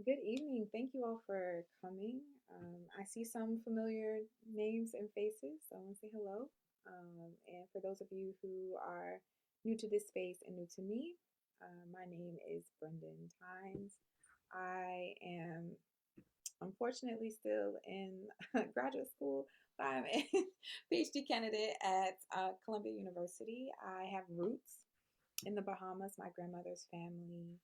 Good evening. Thank you all for coming. I see some familiar names and faces, so I want to say hello. And for those of you who are new to this space and new to me, my name is Brendane Tynes. I am unfortunately still in graduate school, but I'm a PhD candidate at Columbia University. I have roots in the Bahamas. My grandmother's family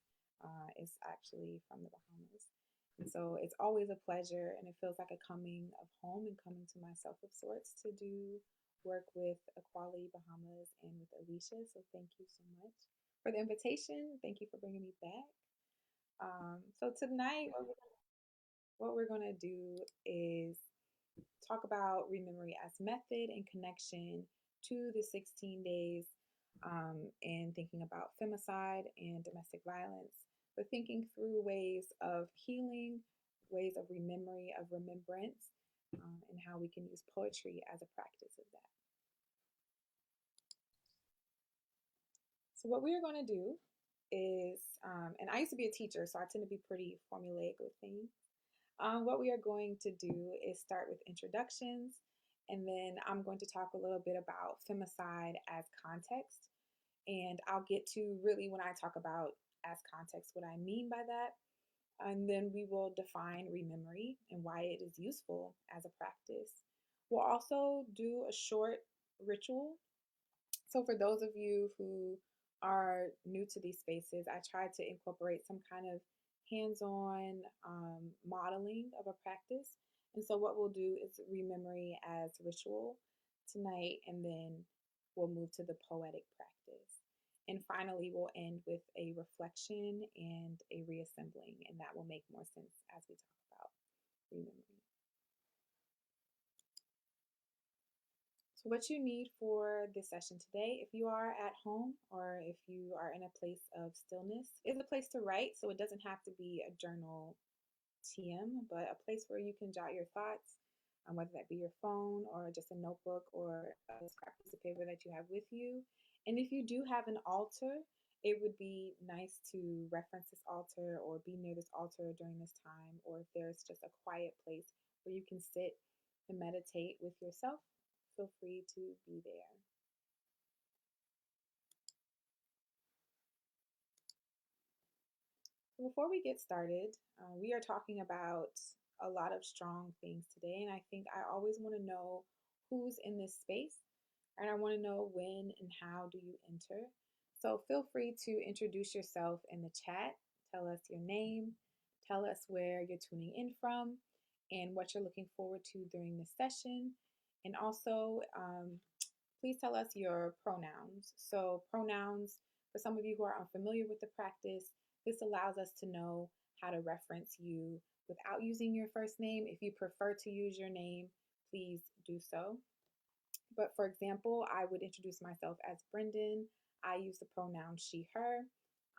is actually from the Bahamas. And so it's always a pleasure and it feels like a coming of home and coming to myself of sorts to do work with Equality Bahamas and with Alicia. So thank you so much for the invitation. Thank you for bringing me back. So tonight, what we're going to do is talk about Rememory as method and connection to the 16 days and thinking about femicide and domestic violence, but thinking through ways of healing, ways of rememory, of remembrance, and how we can use poetry as a practice of that. So, what we are going to do is, and I used to be a teacher, so I tend to be pretty formulaic with things. What we are going to do is start with introductions, and then I'm going to talk a little bit about femicide as context. And I'll get to really, when I talk about as context, what I mean by that. And then we will define rememory and why it is useful as a practice. We'll also do a short ritual. So, for those of you who are new to these spaces, I try to incorporate some kind of hands on modeling of a practice. And so, what we'll do is rememory as ritual tonight, and then we'll move to the poetic practice. And finally, we'll end with a reflection and a reassembling, and that will make more sense as we talk about rememory. So, what you need for this session today, if you are at home or if you are in a place of stillness, is a place to write. So, it doesn't have to be a journal TM, but a place where you can jot your thoughts, whether that be your phone or just a notebook or a scrap piece of paper that you have with you. And if you do have an altar, it would be nice to reference this altar or be near this altar during this time, or if there's just a quiet place where you can sit and meditate with yourself, feel free to be there. Before we get started, we are talking about a lot of strong things today, and I think I always want to know who's in this space, and I want to know when and how do you enter. So feel free to introduce yourself in the chat. Tell us your name, tell us where you're tuning in from, and what you're looking forward to during this session. And also, please tell us your pronouns. So, pronouns, for some of you who are unfamiliar with the practice, this allows us to know how to reference you without using your first name. If you prefer to use your name, please do so. But for example, I would introduce myself as Brendane. I use the pronoun she, her.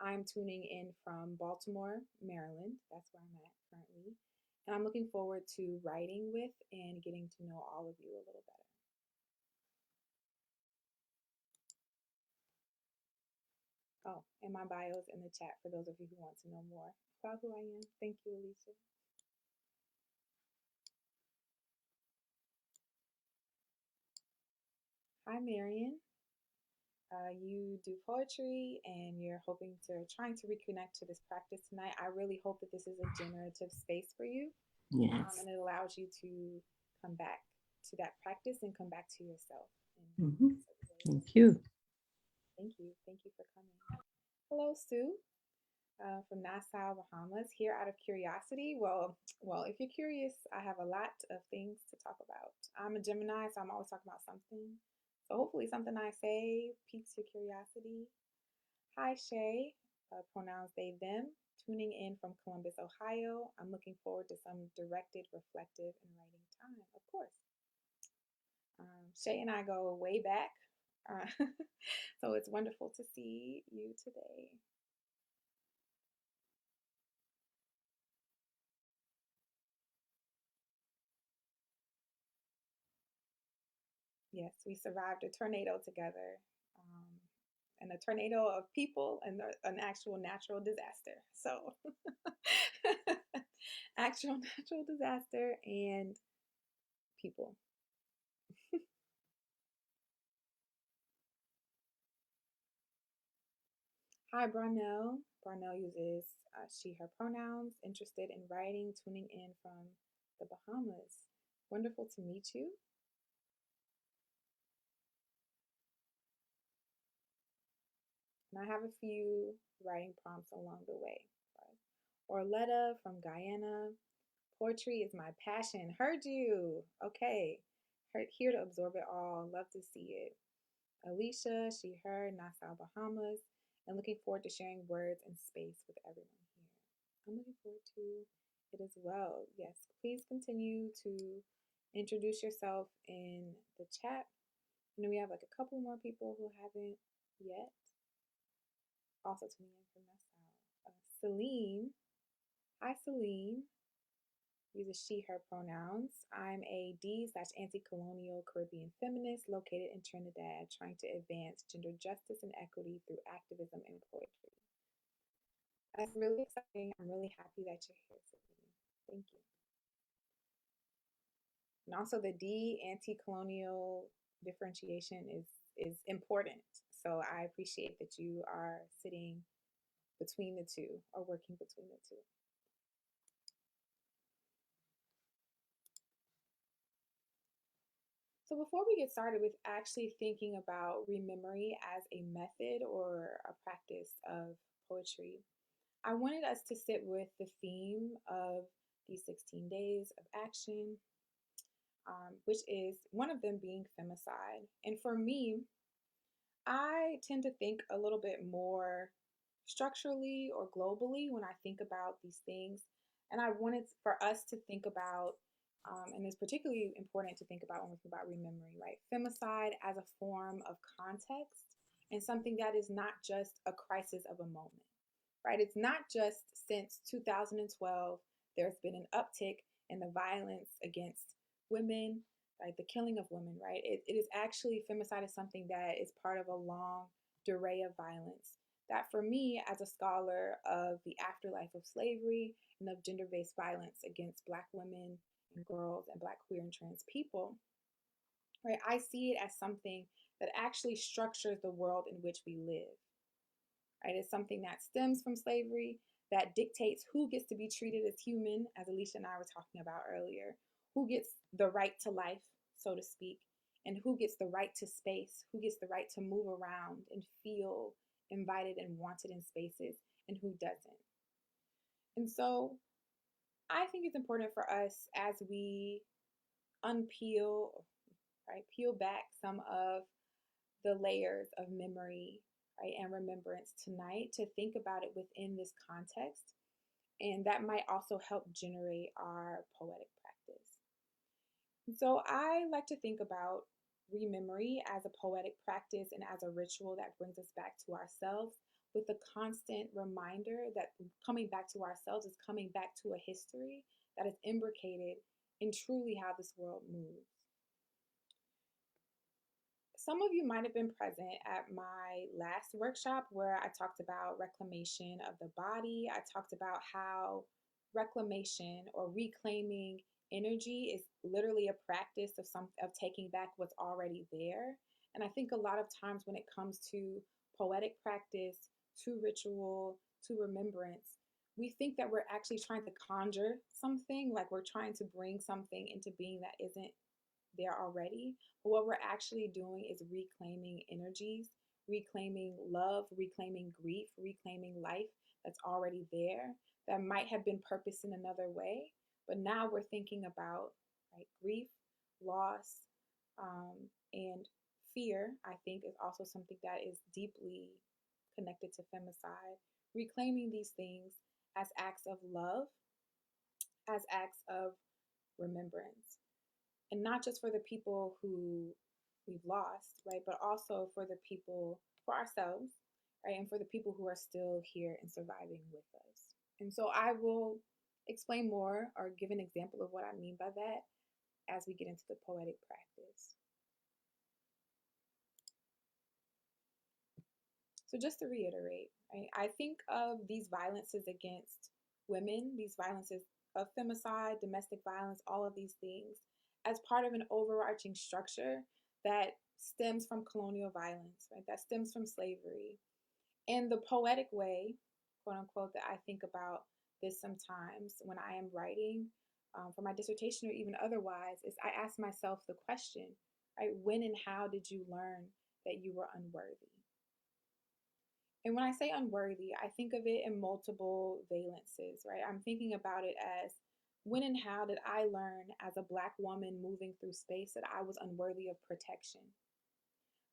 I'm tuning in from Baltimore, Maryland. That's where I'm at currently. And I'm looking forward to writing with and getting to know all of you a little better. Oh, and my bio is in the chat for those of you who want to know more about who I am. Thank you, Alicia. Hi, Marion. You do poetry and you're trying to reconnect to this practice tonight. I really hope that this is a generative space for you, Yes. and it allows you to come back to that practice and come back to yourself. Thank you. Thank you. Thank you for coming. Hello, Sue. From Nassau, Bahamas, here out of curiosity. Well, if you're curious, I have a lot of things to talk about. I'm a Gemini, so I'm always talking about something. So hopefully, something I say piques your curiosity. Hi, Shay. Pronouns they, them. Tuning in from Columbus, Ohio. I'm looking forward to some directed, reflective, and writing time, of course. Shay and I go way back. So it's wonderful to see you today. Yes, we survived a tornado together, and a tornado of people and an actual natural disaster. So actual natural disaster, and people. Hi, Brunel. Brunel uses she, her pronouns, interested in writing, tuning in from the Bahamas. Wonderful to meet you. And I have a few writing prompts along the way. Orletta from Guyana. Poetry is my passion. Heard you. Okay. Here to absorb it all. Love to see it. Alicia, she, her, Nassau, Bahamas. And looking forward to sharing words and space with everyone here. I'm looking forward to it as well. Yes, please continue to introduce yourself in the chat. And then we have like a couple more people who haven't yet. Also tuning in from Nassau. Celine. Hi, Celine. Uses she, her pronouns. I'm a D/anti-colonial Caribbean feminist located in Trinidad, trying to advance gender justice and equity through activism and poetry. That's really exciting. I'm really happy that you're here, Celine. Thank you. And also the D anti-colonial differentiation is important. So I appreciate that you are sitting between the two or working between the two. So before we get started with actually thinking about rememory as a method or a practice of poetry, I wanted us to sit with the theme of these 16 days of action, which is one of them being femicide. And for me, I tend to think a little bit more structurally or globally when I think about these things. And I wanted for us to think about, and it's particularly important to think about when we think about rememory, right? Femicide as a form of context and something that is not just a crisis of a moment, right? It's not just since 2012, there's been an uptick in the violence against women, right? The killing of women, right? It is actually, femicide is something that is part of a long array of violence that for me as a scholar of the afterlife of slavery and of gender-based violence against Black women and girls and Black queer and trans people, right? I see it as something that actually structures the world in which we live, right? It's something that stems from slavery, that dictates who gets to be treated as human, as Alicia and I were talking about earlier, who gets the right to life, so to speak, and who gets the right to space, who gets the right to move around and feel invited and wanted in spaces, and who doesn't. And so I think it's important for us as we unpeel, right, peel back some of the layers of memory, right, and remembrance tonight to think about it within this context. And that might also help generate our poetic practice. And so I like to think about rememory as a poetic practice and as a ritual that brings us back to ourselves with the constant reminder that coming back to ourselves is coming back to a history that is imbricated in truly how this world moves. Some of you might have been present at my last workshop where I talked about reclamation of the body. I talked about how reclamation or reclaiming energy is literally a practice of taking back what's already there. And I think a lot of times when it comes to poetic practice, to ritual, to remembrance, we think that we're actually trying to conjure something, like we're trying to bring something into being that isn't there already. But what we're actually doing is reclaiming energies, reclaiming love, reclaiming grief, reclaiming life that's already there that might have been purposed in another way. But now we're thinking about, right, grief, loss, and fear, I think, is also something that is deeply connected to femicide. Reclaiming these things as acts of love, as acts of remembrance. And not just for the people who we've lost, right, but also for the people, for ourselves, right, and for the people who are still here and surviving with us. And so I will explain more or give an example of what I mean by that as we get into the poetic practice. So just to reiterate, right, I think of these violences against women, these violences of femicide, domestic violence, all of these things as part of an overarching structure that stems from colonial violence, right? That stems from slavery. And the poetic way, quote unquote, that I think about this sometimes when I am writing for my dissertation or even otherwise is I ask myself the question, right? When and how did you learn that you were unworthy? And when I say unworthy, I think of it in multiple valences, right? I'm thinking about it as when and how did I learn as a Black woman moving through space that I was unworthy of protection,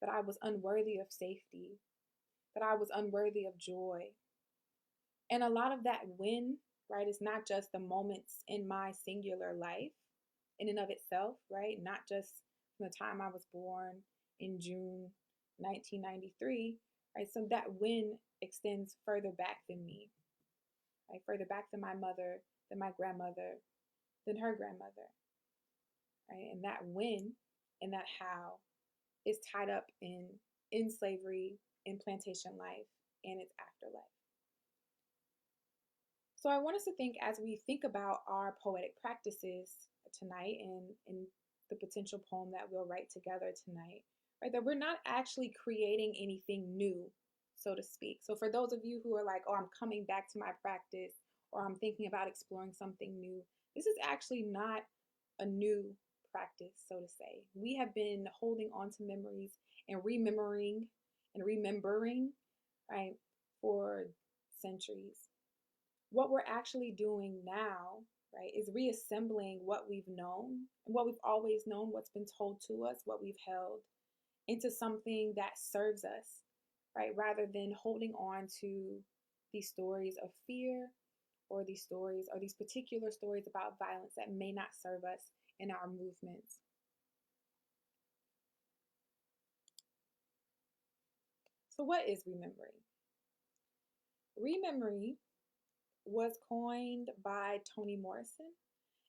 that I was unworthy of safety, that I was unworthy of joy. And a lot of that when, right, is not just the moments in my singular life in and of itself, right? Not just from the time I was born in June 1993, right? So that when extends further back than me, right? Further back than my mother, than my grandmother, than her grandmother, right? And that when and that how is tied up in slavery, in plantation life, and its afterlife. So I want us to think as we think about our poetic practices tonight and the potential poem that we'll write together tonight, right? That we're not actually creating anything new, so to speak. So for those of you who are like, oh, I'm coming back to my practice or I'm thinking about exploring something new, this is actually not a new practice, so to say. We have been holding on to memories and remembering right, for centuries. What we're actually doing now, right, is reassembling what we've known and what we've always known, what's been told to us, what we've held into something that serves us, right, rather than holding on to these stories of fear or these stories or these particular stories about violence that may not serve us in our movements. So what is Rememory? Rememory was coined by Toni Morrison.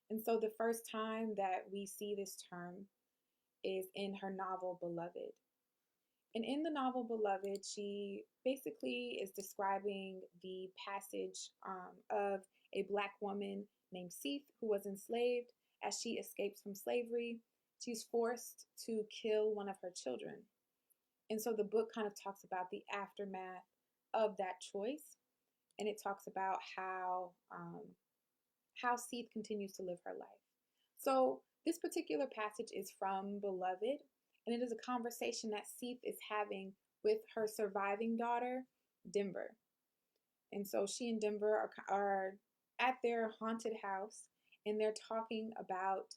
And so the first time that we see this term is in her novel Beloved. And in the novel Beloved, she basically is describing the passage of a Black woman named Seath who was enslaved. As she escapes from slavery, she's forced to kill one of her children. And so the book kind of talks about the aftermath of that choice. And it talks about how Seath continues to live her life. So this particular passage is from Beloved, and it is a conversation that Seath is having with her surviving daughter, Denver. And so she and Denver are at their haunted house, and they're talking about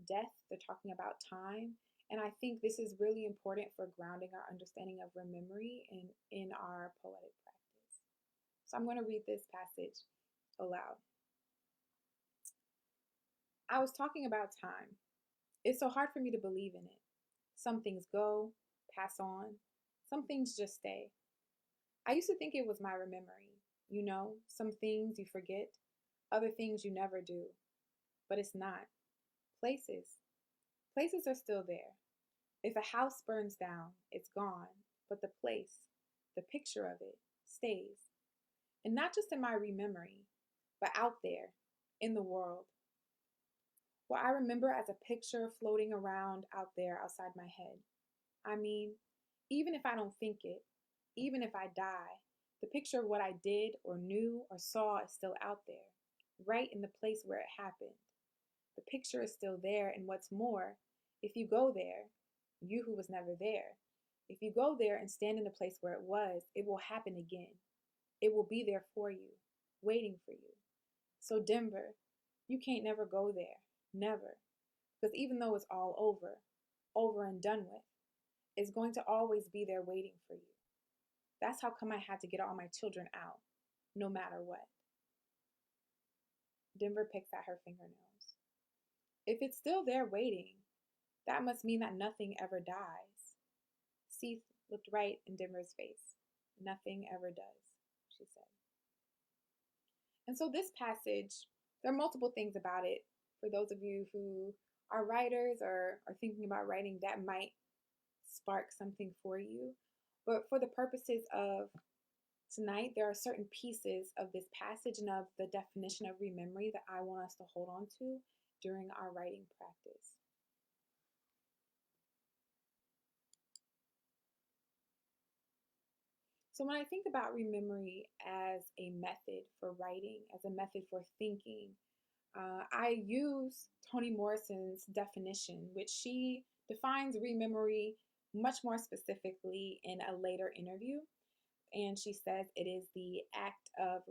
death, they're talking about time. And I think this is really important for grounding our understanding of Rememory in our poetic practice. So I'm going to read this passage aloud. I was talking about time. It's so hard for me to believe in it. Some things go, pass on. Some things just stay. I used to think it was my Rememory. You know, some things you forget, other things you never do. But it's not. Places. Places are still there. If a house burns down, it's gone. But the place, the picture of it, stays. And not just in my Rememory, but out there, in the world. What I remember as a picture floating around out there outside my head. I mean, even if I don't think it, even if I die, the picture of what I did or knew or saw is still out there, right in the place where it happened. The picture is still there, and what's more, if you go there, you who was never there, if you go there and stand in the place where it was, it will happen again. It will be there for you, waiting for you. So Denver, you can't never go there, never. Because even though it's all over and done with, it's going to always be there waiting for you. That's how come I had to get all my children out, no matter what. Denver picks at her fingernails. If it's still there waiting, that must mean that nothing ever dies. Seath looked right in Denver's face. Nothing ever does, she said. And so this passage, there are multiple things about it. For those of you who are writers or are thinking about writing, that might spark something for you. But for the purposes of Tonight, there are certain pieces of this passage and of the definition of rememory that I want us to hold on to during our writing practice. So when I think about rememory as a method for writing, as a method for thinking, I use Toni Morrison's definition, which she defines rememory much more specifically in a later interview. And she says it is the act of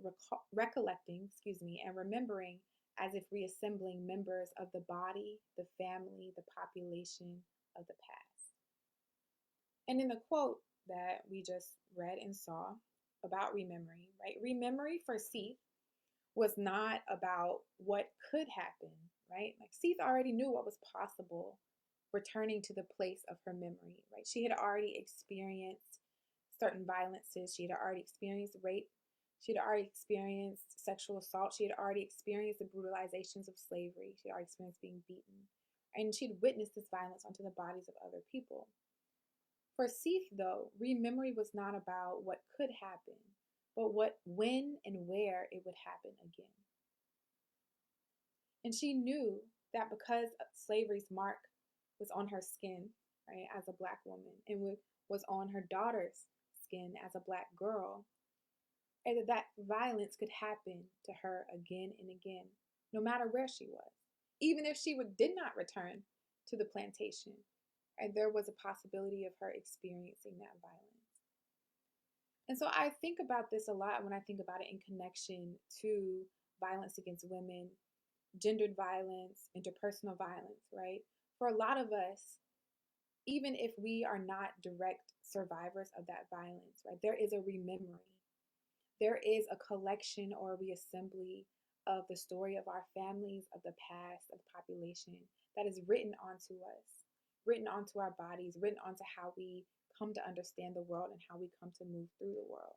recollecting, and remembering as if reassembling members of the body, the family, the population of the past. And in the quote that we just read and saw about rememory, right? Rememory for Seath was not about what could happen, right? Like Seath already knew what was possible returning to the place of her memory, right? She had already experienced certain violences. She had already experienced rape. She had already experienced sexual assault. She had already experienced the brutalizations of slavery. She had already experienced being beaten. And she'd witnessed this violence onto the bodies of other people. For Seath, though, rememory was not about what could happen, but what, when, and where it would happen again. And she knew that because slavery's mark was on her skin, right, as a Black woman, and was on her daughter's skin as a Black girl, and that violence could happen to her again and again, no matter where she was. Even if she did not return to the plantation, and there was a possibility of her experiencing that violence. And so I think about this a lot when I think about it in connection to violence against women, gendered violence, interpersonal violence, right? For a lot of us, even if we are not direct survivors of that violence, right, there is a rememory. There is a collection or a reassembly of the story of our families, of the past, of the population that is written onto us, written onto our bodies, written onto how we come to understand the world and how we come to move through the world.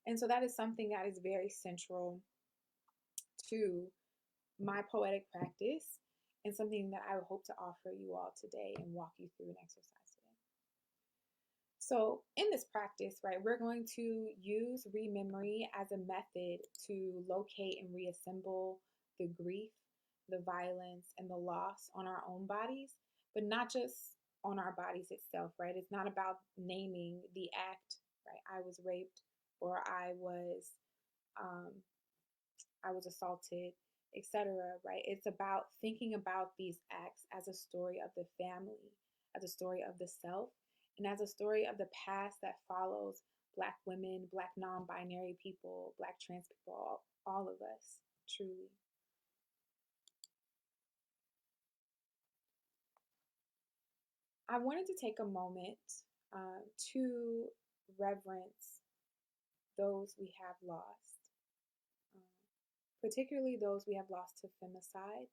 And so that is something that is very central to my poetic practice and something that I hope to offer you all today and walk you through an exercise today. So in this practice, right, we're going to use rememory as a method to locate and reassemble the grief, the violence, and the loss on our own bodies, but not just on our bodies itself, right? It's not about naming the act, right? I was raped or I was assaulted, etc., right? It's about thinking about these acts as a story of the family, as a story of the self, and as a story of the past that follows Black women, Black non-binary people, Black trans people, all of us, truly. I wanted to take a moment to reverence those we have lost, particularly those we have lost to femicide.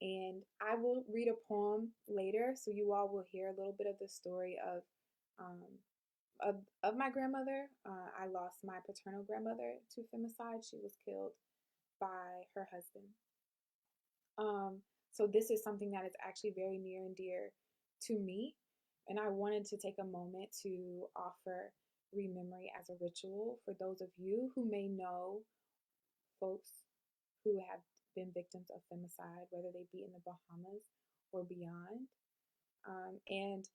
And I will read a poem later, so you all will hear a little bit of the story of my grandmother. I lost my paternal grandmother to femicide. She was killed by her husband. So this is something that is actually very near and dear to me, and I wanted to take a moment to offer rememory as a ritual for those of you who may know folks who have been victims of femicide, whether they be in the Bahamas or beyond. And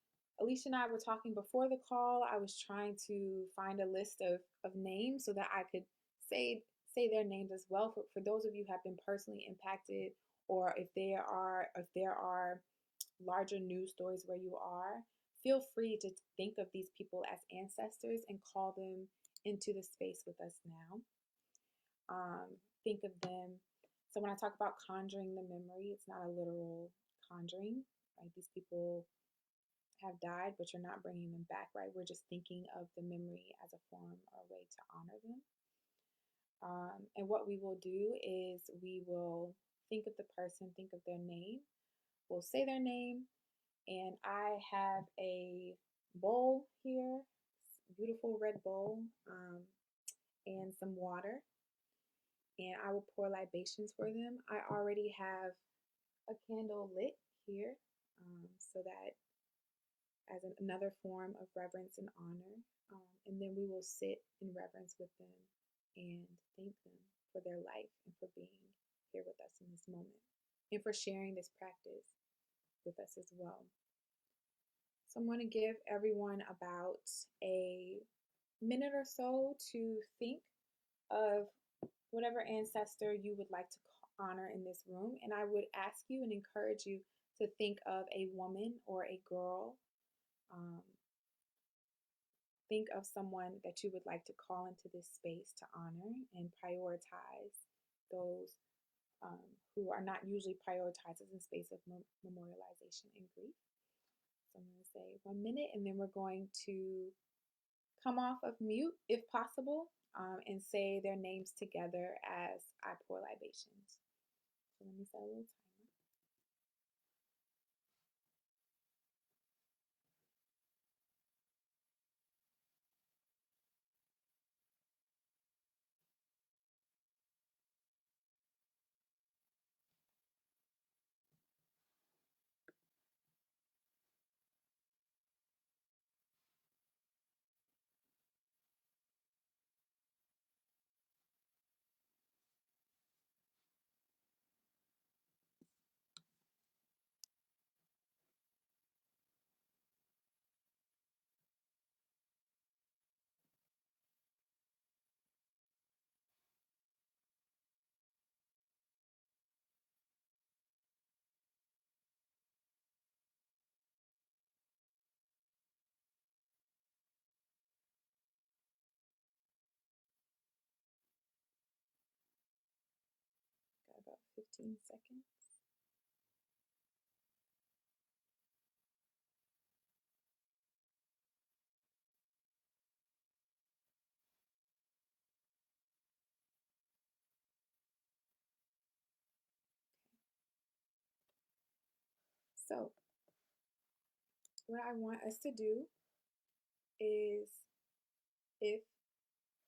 Alicia and I were talking before the call. I was trying to find a list of names so that I could say their names as well for those of you who have been personally impacted, or if there are larger news stories where you are. Feel free to think of these people as ancestors and call them into the space with us now. Think of them. So when I talk about conjuring the memory, it's not a literal conjuring, right? These people have died, but you're not bringing them back, right? We're just thinking of the memory as a form or a way to honor them. And what we will do is we will think of the person, think of their name. We'll say their name, and I have a bowl here, beautiful red bowl, and some water. And I will pour libations for them. I already have a candle lit here so that as another form of reverence and honor. And then we will sit in reverence with them and thank them for their life and for being here with us in this moment and for sharing this practice with us as well. So I'm going to give everyone about a minute or so to think of whatever ancestor you would like to honor in this room. And I would ask you and encourage you to think of a woman or a girl. Think of someone that you would like to call into this space to honor and prioritize those who are not usually prioritized in the space of memorialization and grief. So I'm going to say 1 minute, and then we're going to come off of mute if possible and say their names together as I pour libations. So let me set a little timer. Got about 15 seconds. So what I want us to do is, if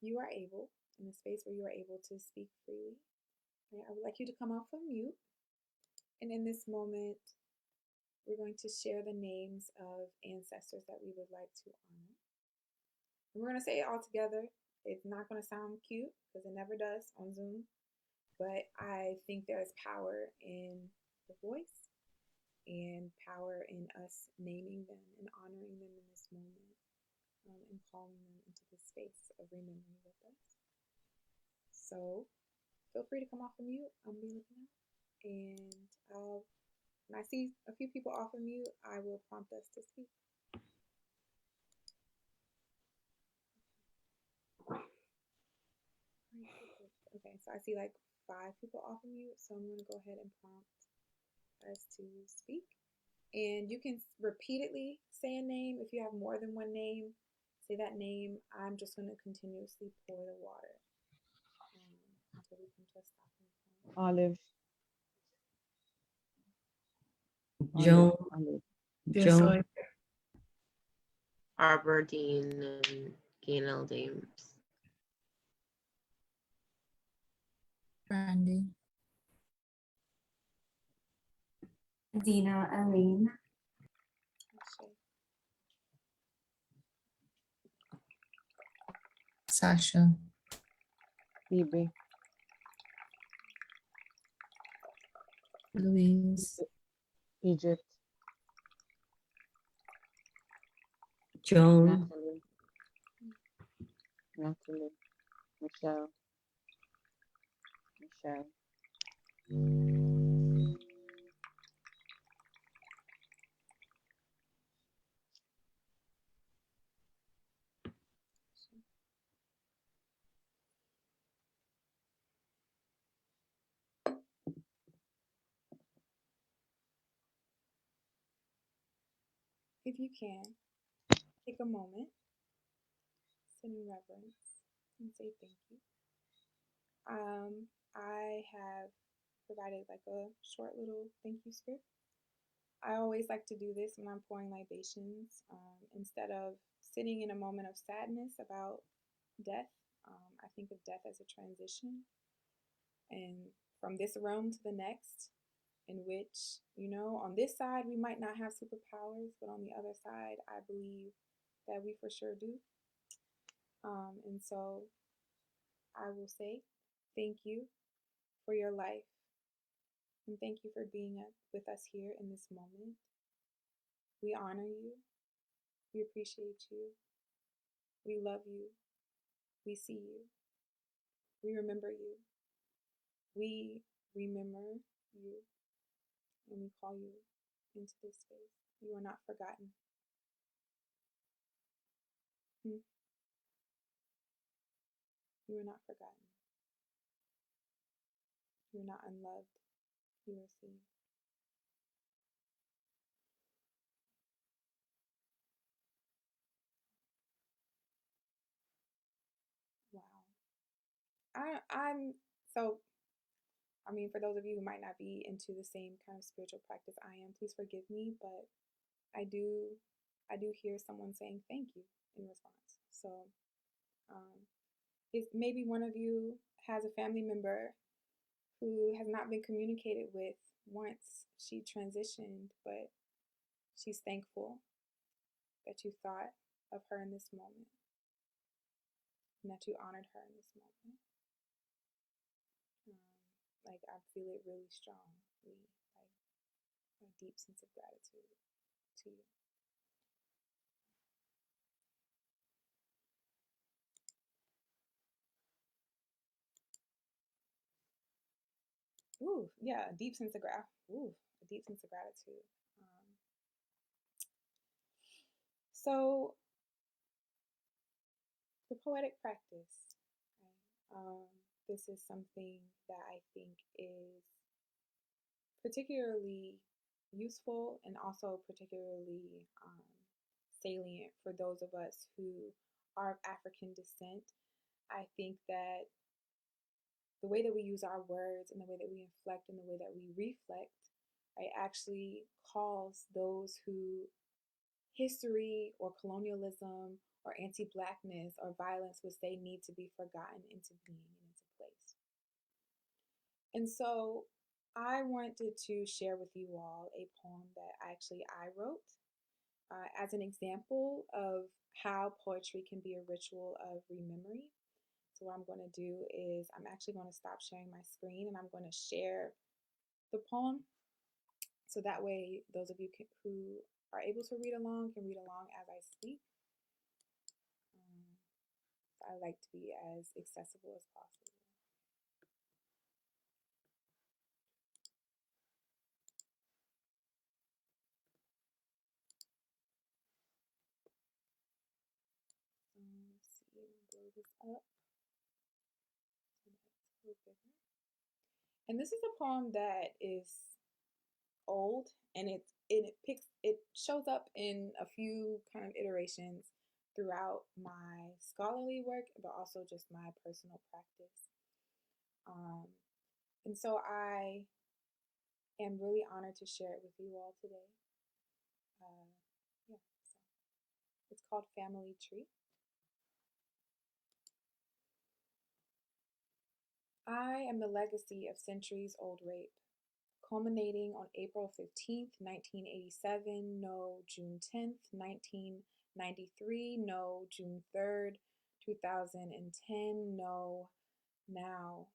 you are able, in a space where you are able to speak freely, right, I would like you to come off of mute. And in this moment, we're going to share the names of ancestors that we would like to honor. And we're going to say it all together. It's not going to sound cute because it never does on Zoom, but I think there's power in the voice and power in us naming them and honoring them in this moment and calling them into the space of rememory with us. So feel free to come off of mute. I'm be looking out. And when I see a few people off of mute, I will prompt us to speak. Okay, so I see like 5 people off of mute, so I'm going to go ahead and prompt us to speak. And you can repeatedly say a name. If you have more than one name, say that name. I'm just going to continuously pour the water until we come to a stopping point. Olive. Joan. Joan. Aberdeen and Gainell Dames. Brandy. Dina Aline. Sasha. Phoebe. Louise. Egypt. Joan. Natalie. Michelle. If you can, take a moment, sit in reverence, and say thank you. I have provided like a short little thank you script. I always like to do this when I'm pouring libations. Instead of sitting in a moment of sadness about death, I think of death as a transition. And from this realm to the next, in which, on this side, we might not have superpowers, but on the other side, I believe that we for sure do. And so I will say thank you for your life. And thank you for being with us here in this moment. We honor you. We appreciate you. We love you. We see you. We remember you. We remember you. And we call you into this space. You are not forgotten. You are not forgotten. You are not unloved. You are seen. Wow. I'm so, for those of you who might not be into the same kind of spiritual practice I am, please forgive me, but I do hear someone saying thank you in response. So if maybe one of you has a family member who has not been communicated with once she transitioned, but she's thankful that you thought of her in this moment and that you honored her in this moment. Like, I feel it really strongly, like a deep sense of gratitude to you. Ooh, yeah, a deep sense of gratitude. So the poetic practice, right? This is something that I think is particularly useful and also particularly salient for those of us who are of African descent. I think that the way that we use our words and the way that we inflect and the way that we reflect, right, actually calls those who history or colonialism or anti-Blackness or violence would say need to be forgotten into being and into place. And so I wanted to share with you all a poem that I wrote as an example of how poetry can be a ritual of rememory. So what I'm going to do is I'm actually going to stop sharing my screen and I'm going to share the poem. So that way, those of you who are able to read along can read along as I speak. I like to be as accessible as possible. Let's see, blow this up so that it's a little bigger. And this is a poem that is old, and it shows up in a few kind of iterations throughout my scholarly work, but also just my personal practice. And so I am really honored to share it with you all today. So it's called Family Tree. I am the legacy of centuries-old rape, culminating on April 15th, 1987, no, June 10th, 1993, no, June 3rd, 2010, no, now.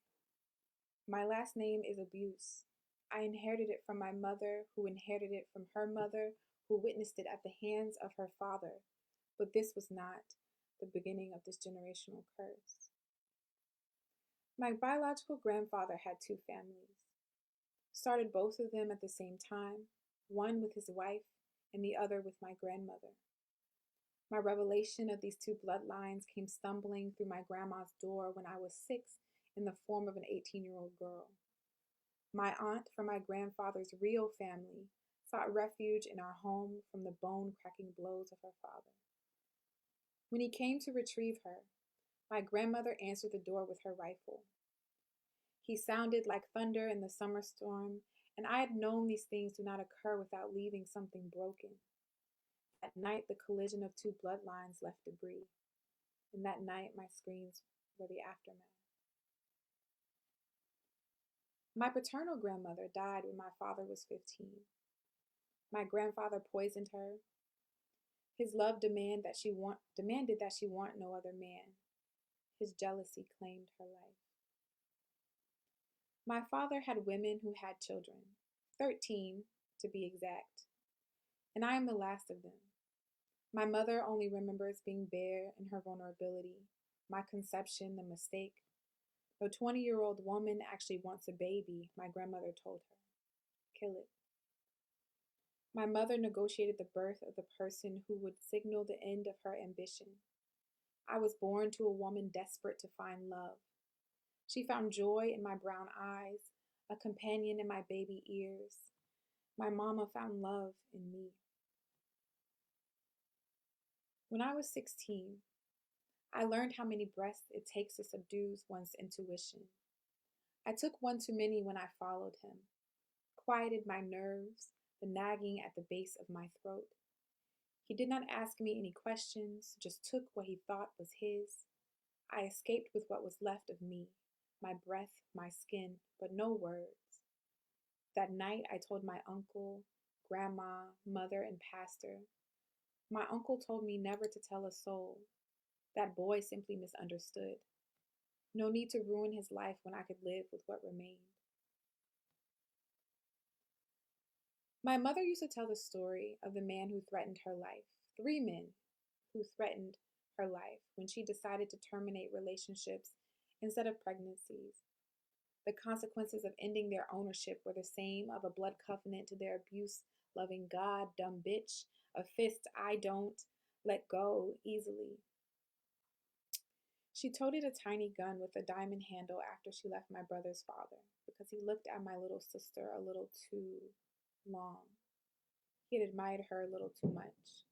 My last name is abuse. I inherited it from my mother, who inherited it from her mother, who witnessed it at the hands of her father. But this was not the beginning of this generational curse. My biological grandfather had two families. Started both of them at the same time, one with his wife and the other with my grandmother. My revelation of these two bloodlines came stumbling through my grandma's door when I was 6 in the form of an 18-year-old girl. My aunt from my grandfather's real family sought refuge in our home from the bone-cracking blows of her father. When he came to retrieve her, my grandmother answered the door with her rifle. He sounded like thunder in the summer storm, and I had known these things do not occur without leaving something broken. That night, the collision of two bloodlines left debris, and that night, my screams were the aftermath. My paternal grandmother died when my father was 15. My grandfather poisoned her. His love demanded that she want no other man. His jealousy claimed her life. My father had women who had children, 13 to be exact, and I am the last of them. My mother only remembers being bare in her vulnerability, my conception the mistake. The 20-year-old woman actually wants a baby, my grandmother told her. Kill it. My mother negotiated the birth of the person who would signal the end of her ambition. I was born to a woman desperate to find love. She found joy in my brown eyes, a companion in my baby ears. My mama found love in me. When I was 16, I learned how many breaths it takes to subdue one's intuition. I took one too many when I followed him, quieted my nerves, the nagging at the base of my throat. He did not ask me any questions, just took what he thought was his. I escaped with what was left of me, my breath, my skin, but no words. That night I told my uncle, grandma, mother, and pastor. My uncle told me never to tell a soul. That boy simply misunderstood. No need to ruin his life when I could live with what remained. My mother used to tell the story of the man who threatened her life, 3 men who threatened her life when she decided to terminate relationships instead of pregnancies. The consequences of ending their ownership were the same of a blood covenant to their abuse-loving God, dumb bitch, a fist I don't let go easily. She toted a tiny gun with a diamond handle after she left my brother's father because he looked at my little sister a little too long. He had admired her a little too much.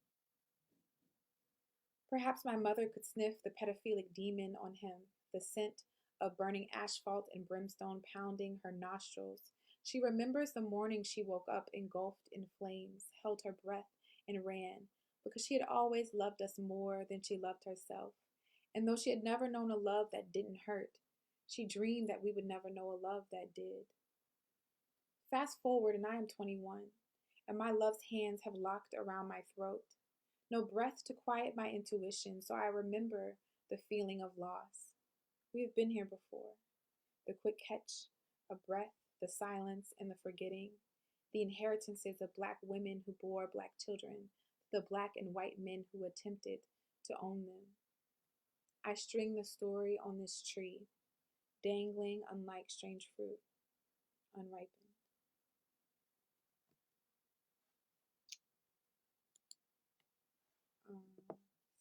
Perhaps my mother could sniff the pedophilic demon on him, the scent of burning asphalt and brimstone pounding her nostrils. She remembers the morning she woke up engulfed in flames, held her breath, and ran, because she had always loved us more than she loved herself. And though she had never known a love that didn't hurt, she dreamed that we would never know a love that did. Fast forward, and I am 21, and my love's hands have locked around my throat. No breath to quiet my intuition, so I remember the feeling of loss. We have been here before. The quick catch, a breath, the silence, and the forgetting. The inheritances of Black women who bore Black children, the Black and white men who attempted to own them. I string the story on this tree, dangling unlike strange fruit, unripened.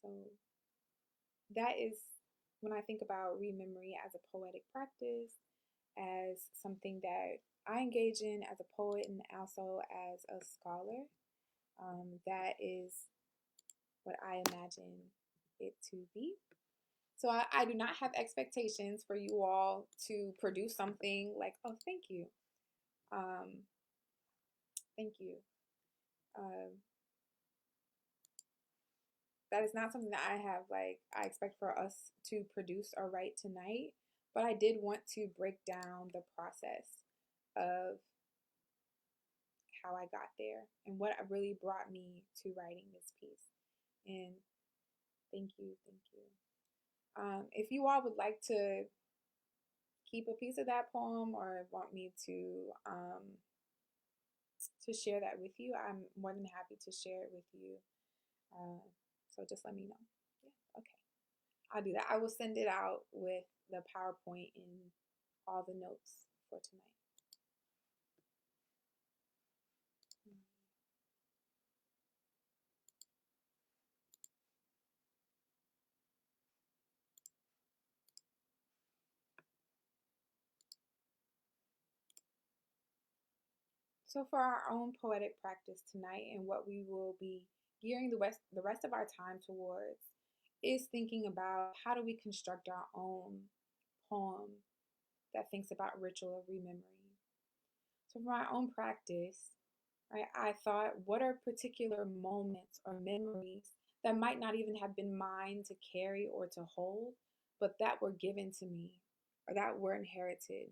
So that is when I think about rememory as a poetic practice, as something that I engage in as a poet and also as a scholar. That is what I imagine it to be. So I do not have expectations for you all to produce something like, oh, thank you. Thank you. That is not something that I expect for us to produce or write tonight, but I did want to break down the process of how I got there and what really brought me to writing this piece. And thank you. If you all would like to keep a piece of that poem or want me to share that with you, I'm more than happy to share it with you. So just let me know. Yeah, okay. I'll do that. I will send it out with the PowerPoint and all the notes for tonight. So for our own poetic practice tonight and what we will be gearing the rest of our time towards is thinking about how do we construct our own poem that thinks about ritual of rememory. So for my own practice, right, I thought, what are particular moments or memories that might not even have been mine to carry or to hold, but that were given to me or that were inherited?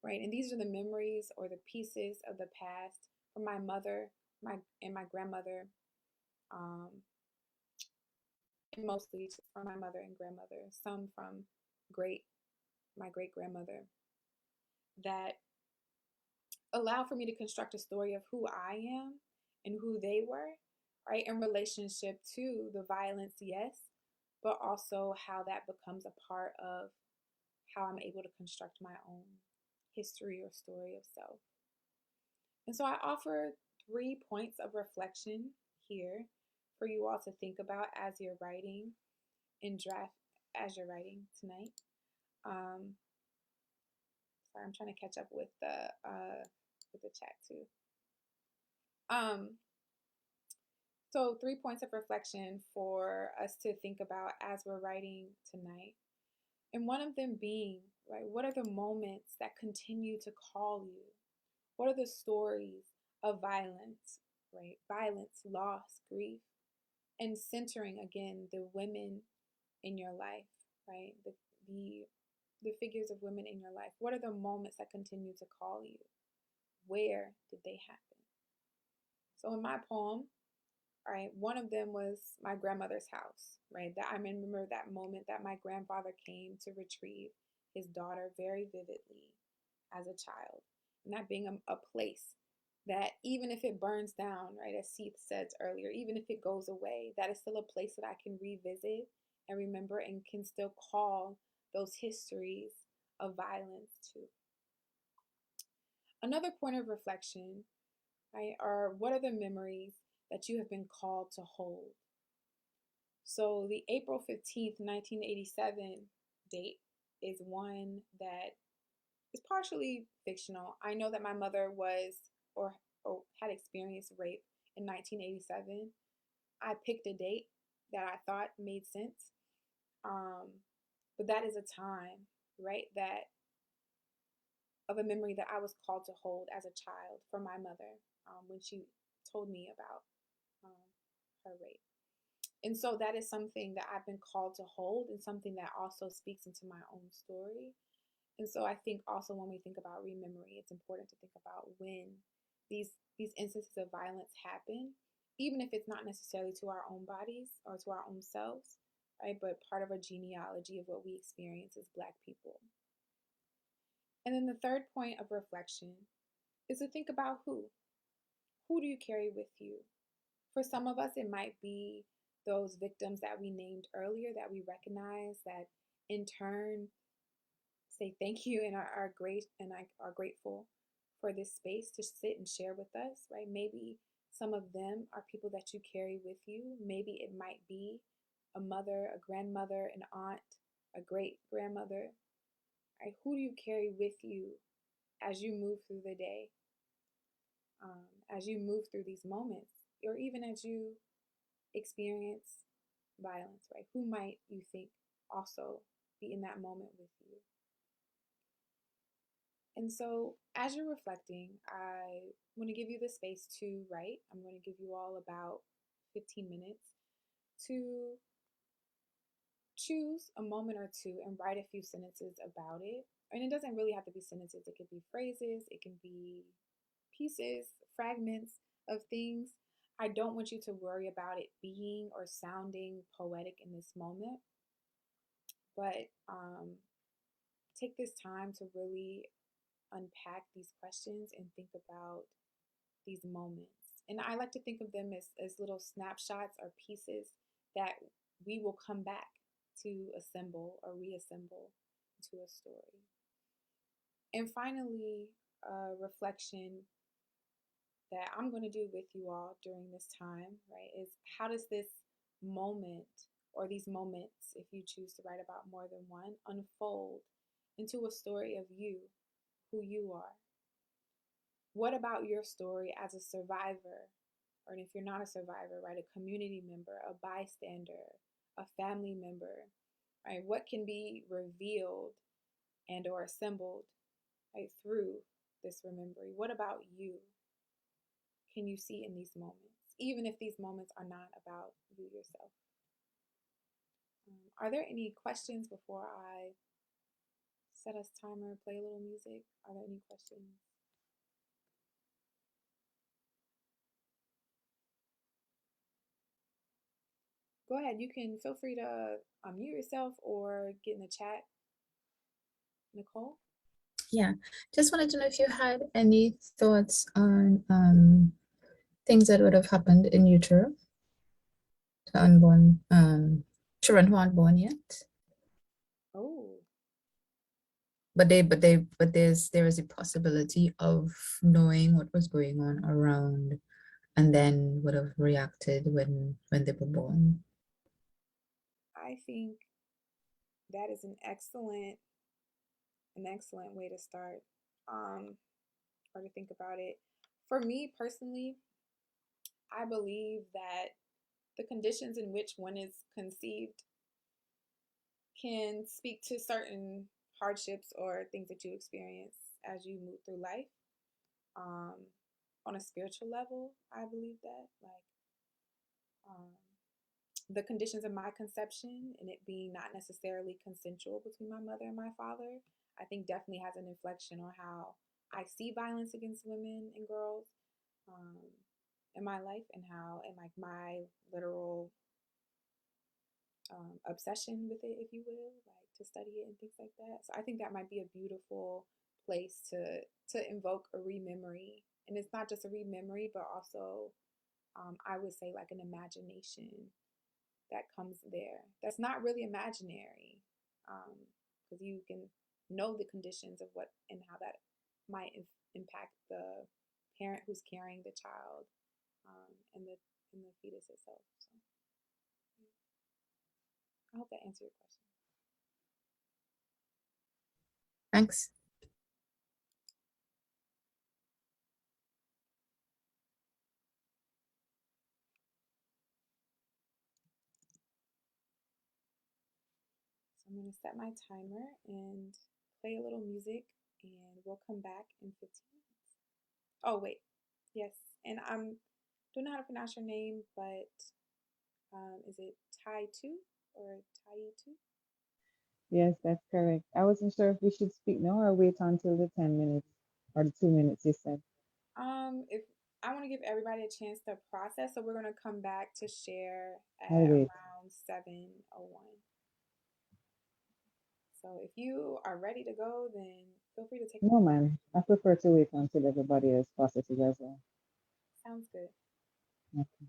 right? And these are the memories or the pieces of the past from my mother, my grandmother, um, and mostly from my mother and grandmother, some from my great grandmother, that allow for me to construct a story of who I am and who they were, right, in relationship to the violence, yes, but also how that becomes a part of how I'm able to construct my own history or story of self. And so I offer 3 points of reflection here for you all to think about as you're writing in draft, as you're writing tonight. Sorry, I'm trying to catch up with the chat too. So 3 points of reflection for us to think about as we're writing tonight. And one of them being, right, what are the moments that continue to call you? What are the stories of violence, right? Violence, loss, grief, and centering again the women in your life, right? The figures of women in your life. What are the moments that continue to call you? Where did they happen? So in my poem, right, one of them was my grandmother's house, right? That I remember that moment that my grandfather came to retrieve his daughter very vividly as a child. And that being a place that even if it burns down, right, as Seth said earlier, even if it goes away, that is still a place that I can revisit and remember and can still call those histories of violence to. Another point of reflection, right, are what are the memories that you have been called to hold? So the April 15th, 1987 date is one that is partially fictional. I know that my mother was or had experienced rape in 1987. I picked a date that I thought made sense. But that is a time, right, that of a memory that I was called to hold as a child from my mother when she told me about her rape. And so that is something that I've been called to hold and something that also speaks into my own story. And so I think also when we think about rememory, it's important to think about when these instances of violence happen, even if it's not necessarily to our own bodies or to our own selves, right? But part of a genealogy of what we experience as Black people. And then the third point of reflection is to think about who. Who do you carry with you? For some of us, it might be those victims that we named earlier that we recognize, that in turn say thank you and are grateful for this space to sit and share with us, right? Maybe some of them are people that you carry with you. Maybe it might be a mother, a grandmother, an aunt, a great grandmother, right? Who do you carry with you as you move through the day, as you move through these moments, or even as you experience violence, right? Who might you think also be in that moment with you? And so as you're reflecting, I want to give you the space to write. I'm going to give you all about 15 minutes to choose a moment or two and write a few sentences about it. And it doesn't really have to be sentences. It could be phrases. It can be pieces, fragments of things. I don't want you to worry about it being or sounding poetic in this moment, but take this time to really unpack these questions and think about these moments. And I like to think of them as little snapshots or pieces that we will come back to assemble or reassemble into a story. And finally, a reflection that I'm going to do with you all during this time, right, is how does this moment or these moments, if you choose to write about more than one, unfold into a story of you, who you are? What about your story as a survivor? Or if you're not a survivor, right, a community member, a bystander, a family member, right? What can be revealed and or assembled, right, through this rememory? What about you can you see in these moments, even if these moments are not about you yourself? Are there any questions before I set us timer, play a little music. Are there any questions? Go ahead. You can feel free to unmute yourself or get in the chat. Nicole? Yeah, just wanted to know if you had any thoughts on things that would have happened in utero to unborn children who aren't born yet. Oh, But there is a possibility of knowing what was going on around and then would have reacted when they were born. I think that is an excellent way to start, or to think about it. For me personally, I believe that the conditions in which one is conceived can speak to certain hardships or things that you experience as you move through life. On a spiritual level, I believe that, like, um, the conditions of my conception and it being not necessarily consensual between my mother and my father, I think definitely has an inflection on how I see violence against women and girls, um, in my life, and how, and like my literal obsession with it, if you will, like to study it and things like that. So I think that might be a beautiful place to invoke a rememory, and it's not just a rememory, but also I would say like an imagination that comes there. That's not really imaginary, because you can know the conditions of what and how that might impact the parent who's carrying the child, and the fetus itself. So yeah. I hope that answered your question. Thanks. So I'm going to set my timer and play a little music, and we'll come back in 15 minutes. Oh, wait. Yes. And don't know how to pronounce your name, but is it Tai 2 or Tai 2? Yes, that's correct. I wasn't sure if we should speak now or wait until the 10 minutes or the 2 minutes you said. If I want to give everybody a chance to process, so we're going to come back to share at I'll wait. around 7:01. So if you are ready to go, then feel free to take No, a man. I prefer to wait until everybody else processes as well. Sounds good. Okay.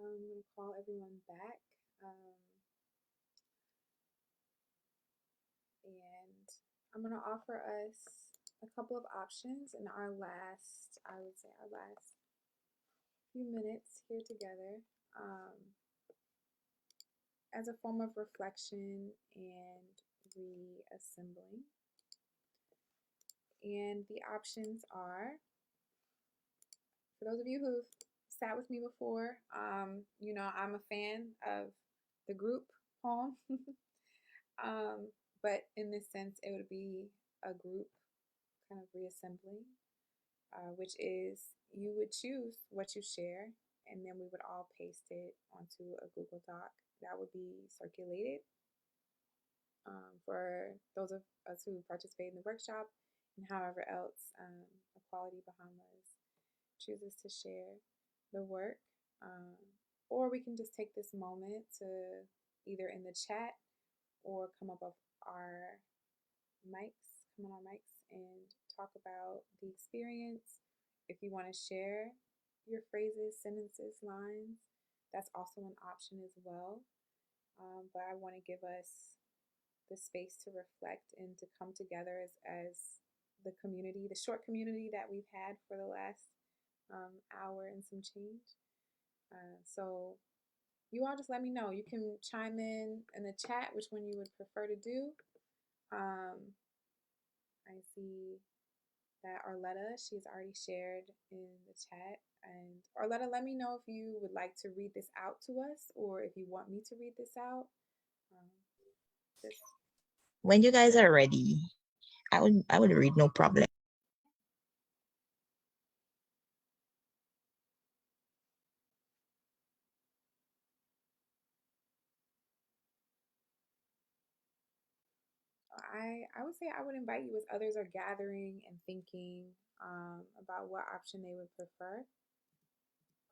I'm going to call everyone back. And I'm going to offer us a couple of options in our last, I would say, our last few minutes here together, as a form of reflection and reassembling. And the options are, for those of you who've sat with me before, you know I'm a fan of the group poem. But in this sense, it would be a group kind of reassembling, which is you would choose what you share, and then we would all paste it onto a Google Doc that would be circulated for those of us who participate in the workshop, and however else Equality Bahamas chooses to share the work. Or we can just take this moment to either in the chat or come on our mics and talk about the experience. If you want to share your phrases, sentences, lines, that's also an option as well. But I want to give us the space to reflect and to come together as the community, the short community that we've had for the last hour and some change. So you all just let me know. You can chime in the chat which one you would prefer to do. I see that Arletta, she's already shared in the chat. And Arletta, let me know if you would like to read this out to us or if you want me to read this out. When you guys are ready, I would read, no problem. I would say I would invite you as others are gathering and thinking about what option they would prefer.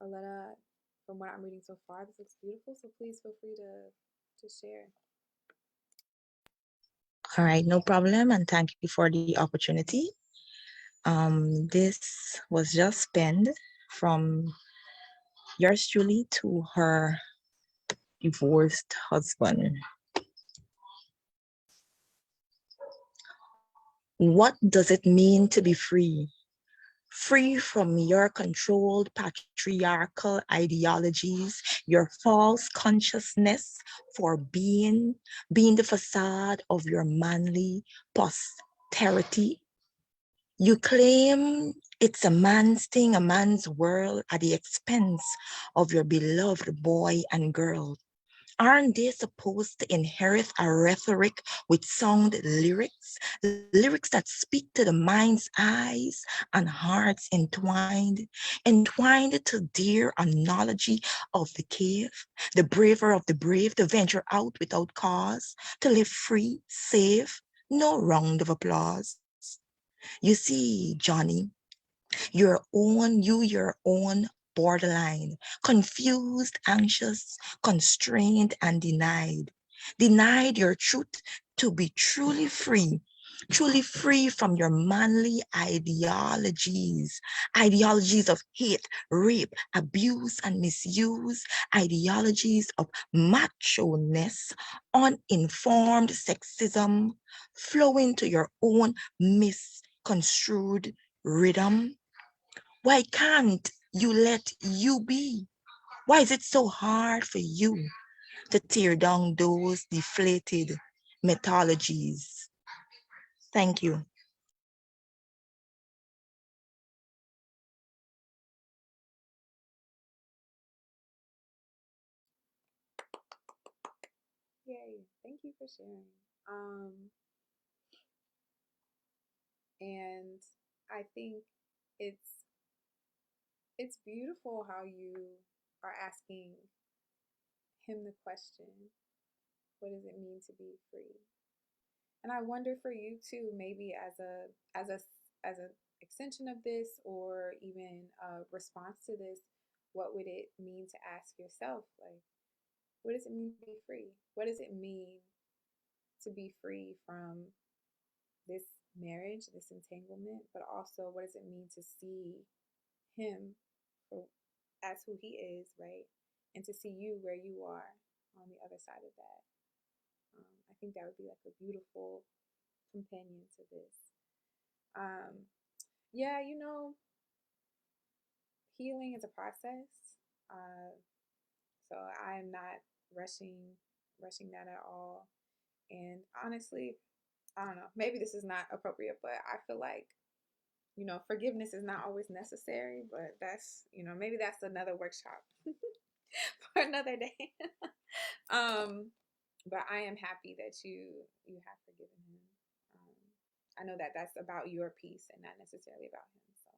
Arletta, from what I'm reading so far, this looks beautiful, so please feel free to share. All right, no problem, and thank you for the opportunity. This was just penned from yours truly to her divorced husband. What does it mean to be free? Free from your controlled patriarchal ideologies, your false consciousness for being the facade of your manly posterity. You claim it's a man's thing, a man's world at the expense of your beloved boy and girl. Aren't they supposed to inherit a rhetoric with sound lyrics, lyrics that speak to the mind's eyes and hearts entwined to dear analogy of the cave, the braver of the brave, to venture out without cause, to live free, safe, no round of applause. You see, Johnny, your own borderline, confused, anxious, constrained, and denied your truth to be truly free from your manly ideologies of hate, rape, abuse, and misuse, ideologies of macho-ness, uninformed sexism, flowing to your own misconstrued rhythm. Why can't you let you be? Why is it so hard for you to tear down those deflated mythologies? Thank you. Yay, thank you for sharing. And I think it's beautiful how you are asking him the question, what does it mean to be free? And I wonder for you too, maybe as a extension of this or even a response to this, what would it mean to ask yourself, like, what does it mean to be free? What does it mean to be free from this marriage, this entanglement, but also what does it mean to see him as who he is, right? and to see you where you are on the other side of that. I think that would be like a beautiful companion to this. Yeah, healing is a process. Uh, so I am not rushing that at all. And honestly, I don't know, maybe this is not appropriate, but I feel like, forgiveness is not always necessary, but that's, maybe that's another workshop for another day. But I am happy that you have forgiven him. I know that that's about your peace and not necessarily about him. So,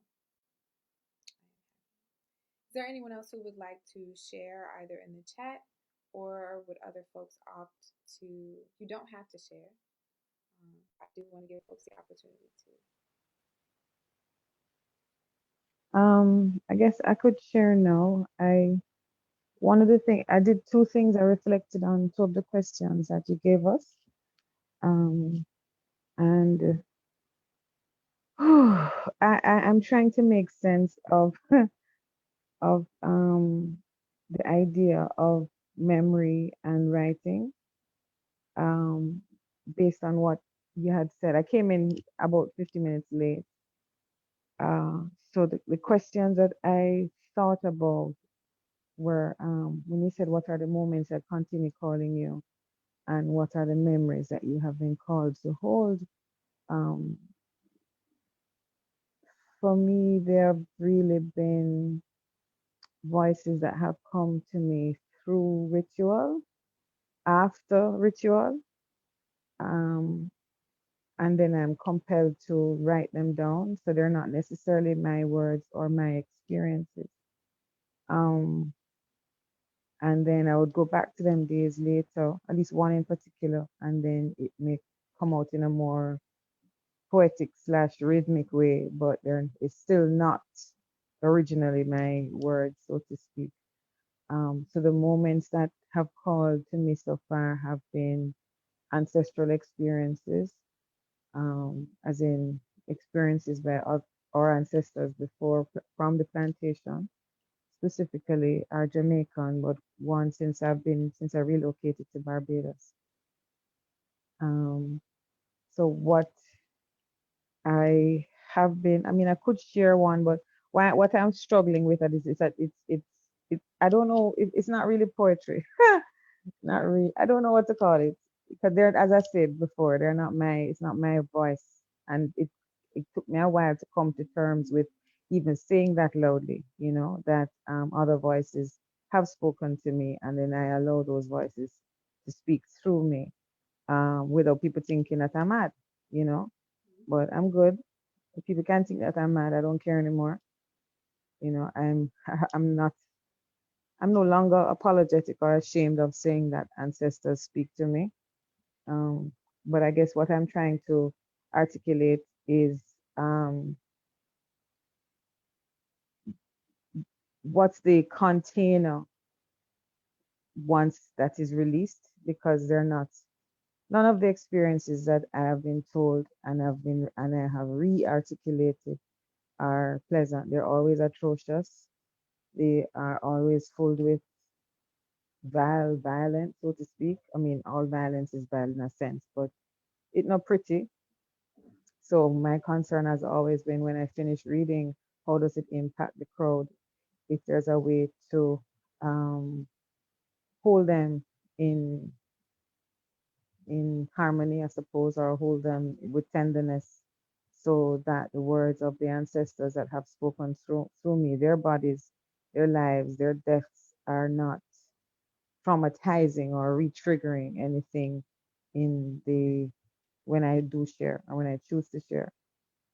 is there anyone else who would like to share either in the chat, or would other folks opt to? You don't have to share. I do want to give folks the opportunity to. I guess I could share now. One of the things I did, two things I reflected on two of the questions that you gave us. And I'm trying to make sense of of the idea of memory and writing, um, based on what you had said. I came in about 50 minutes late. So the questions that I thought about were, when you said, what are the moments that continue calling you, and what are the memories that you have been called to hold? Um, for me, there have really been voices that have come to me through ritual, after ritual, um, and then I'm compelled to write them down. So they're not necessarily my words or my experiences. Um, and then I would go back to them days later, at least one in particular, and then it may come out in a more poetic slash rhythmic way, but it's still not originally my words, so to speak. So the moments that have called to me so far have been ancestral experiences, as in experiences by our ancestors before from the plantation. Specifically, are Jamaican, but one since I relocated to Barbados. Um, so what I have been, I mean, I could share one, but what I'm struggling with is that I don't know, it's not really poetry. Not really. I don't know what to call it, because they're, as I said before, it's not my voice. And it took me a while to come to terms with even saying that loudly, that other voices have spoken to me, and then I allow those voices to speak through me, without people thinking that I'm mad, you know. But I'm good. If people can't think that I'm mad, I don't care anymore. I'm not I'm no longer apologetic or ashamed of saying that ancestors speak to me. Um, but I guess what I'm trying to articulate is, what's the container once that is released, because none of the experiences that I have been told and I have re-articulated are pleasant. They're always atrocious. They are always filled with violence, so to speak. I mean, all violence is bad in a sense, but it's not pretty. So my concern has always been, when I finish reading, how does it impact the crowd? If there's a way to, um, hold them in harmony, I suppose, or hold them with tenderness, so that the words of the ancestors that have spoken through me, their bodies, their lives, their deaths, are not traumatizing or re-triggering anything in the when I do share, or when I choose to share.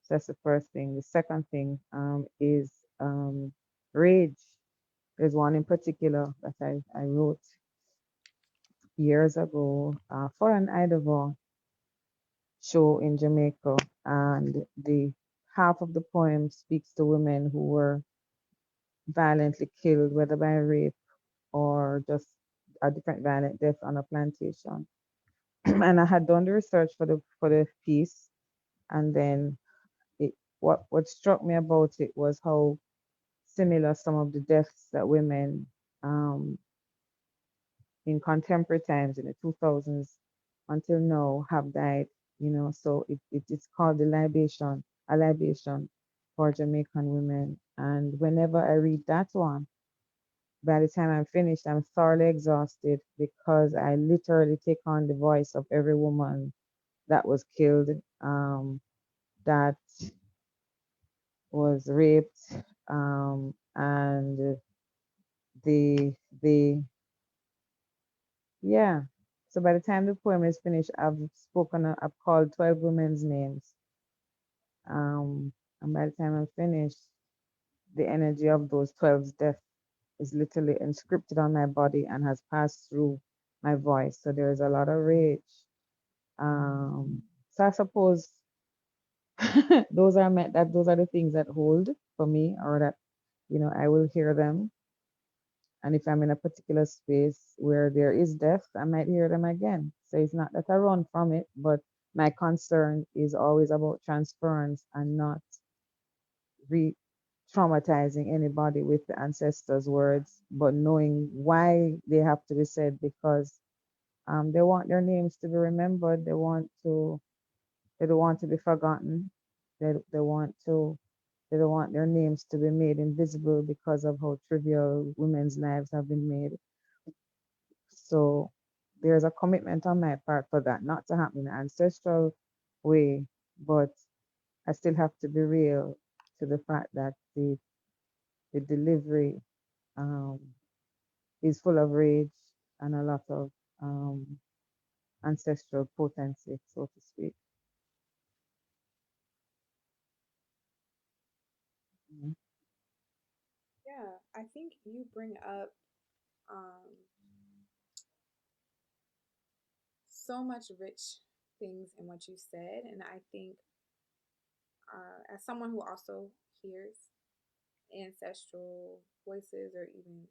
So that's the first thing. The second thing, is, rage. There's one in particular that I wrote years ago, for an Idaho show in Jamaica, and the half of the poem speaks to women who were violently killed, whether by rape or just a different violent death on a plantation. And I had done the research for the piece, and then what struck me about it was how similar some of the deaths that women, in contemporary times in the 2000s until now have died, you know. So it's called a libation for Jamaican women. And whenever I read that one, by the time I'm finished, I'm thoroughly exhausted because I literally take on the voice of every woman that was killed, that was raped, and the the yeah. So by the time the poem is finished, I've called 12 women's names. And by the time I'm finished, the energy of those 12's death is literally inscripted on my body and has passed through my voice. So there is a lot of rage. So I suppose those are the things that hold for me, or that, you know, I will hear them. And if I'm in a particular space where there is death, I might hear them again. So it's not that I run from it, but my concern is always about transference and not re traumatizing anybody with the ancestors' words, but knowing why they have to be said, because they want their names to be remembered. They don't want to be forgotten. They want to they don't want their names to be made invisible because of how trivial women's lives have been made. So there's a commitment on my part for that not to happen in an ancestral way, but I still have to be real to the fact that the delivery um, is full of rage and a lot of um, ancestral potency, so to speak. Mhm. Yeah, I think you bring up um, so much rich things in what you said, and I think as someone who also hears ancestral voices, or even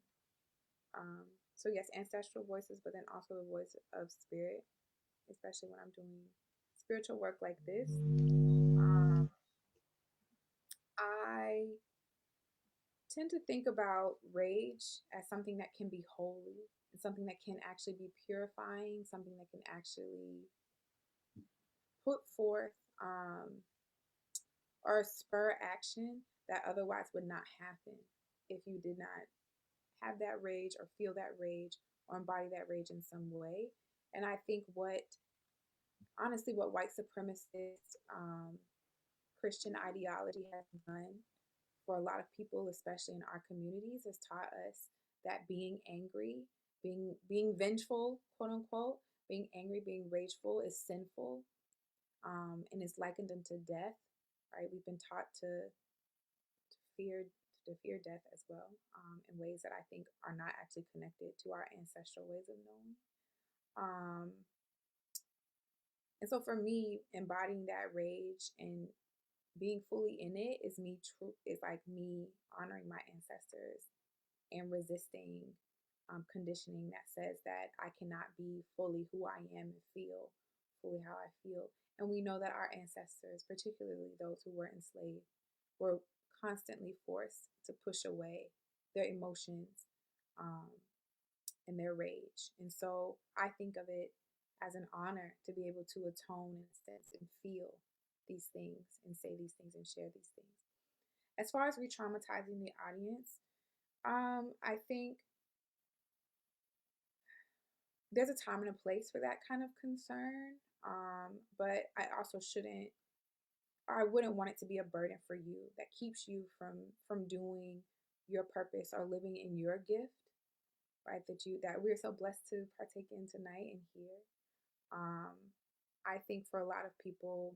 so yes, ancestral voices, but then also the voice of spirit, especially when I'm doing spiritual work like this, I tend to think about rage as something that can be holy, and something that can actually be purifying, something that can actually put forth or spur action that otherwise would not happen if you did not have that rage or feel that rage or embody that rage in some way. And I think honestly, what white supremacist Christian ideology has done for a lot of people, especially in our communities, has taught us that being angry, being vengeful, quote unquote, being angry, being rageful is sinful, and is likened unto death. Right? We've been taught to fear to fear death as well, in ways that I think are not actually connected to our ancestral ways of knowing. Um, and so for me, embodying that rage and being fully in it is like me honoring my ancestors and resisting conditioning that says that I cannot be fully who I am and feel fully how I feel. And we know that our ancestors, particularly those who were enslaved, were constantly forced to push away their emotions um, and their rage. And so I think of it as an honor to be able to atone in a sense and feel these things and say these things and share these things. As far as re-traumatizing the audience, I think there's a time and a place for that kind of concern. But I wouldn't want it to be a burden for you that keeps you from doing your purpose or living in your gift, right? That we're so blessed to partake in tonight and here. Um, I think for a lot of people,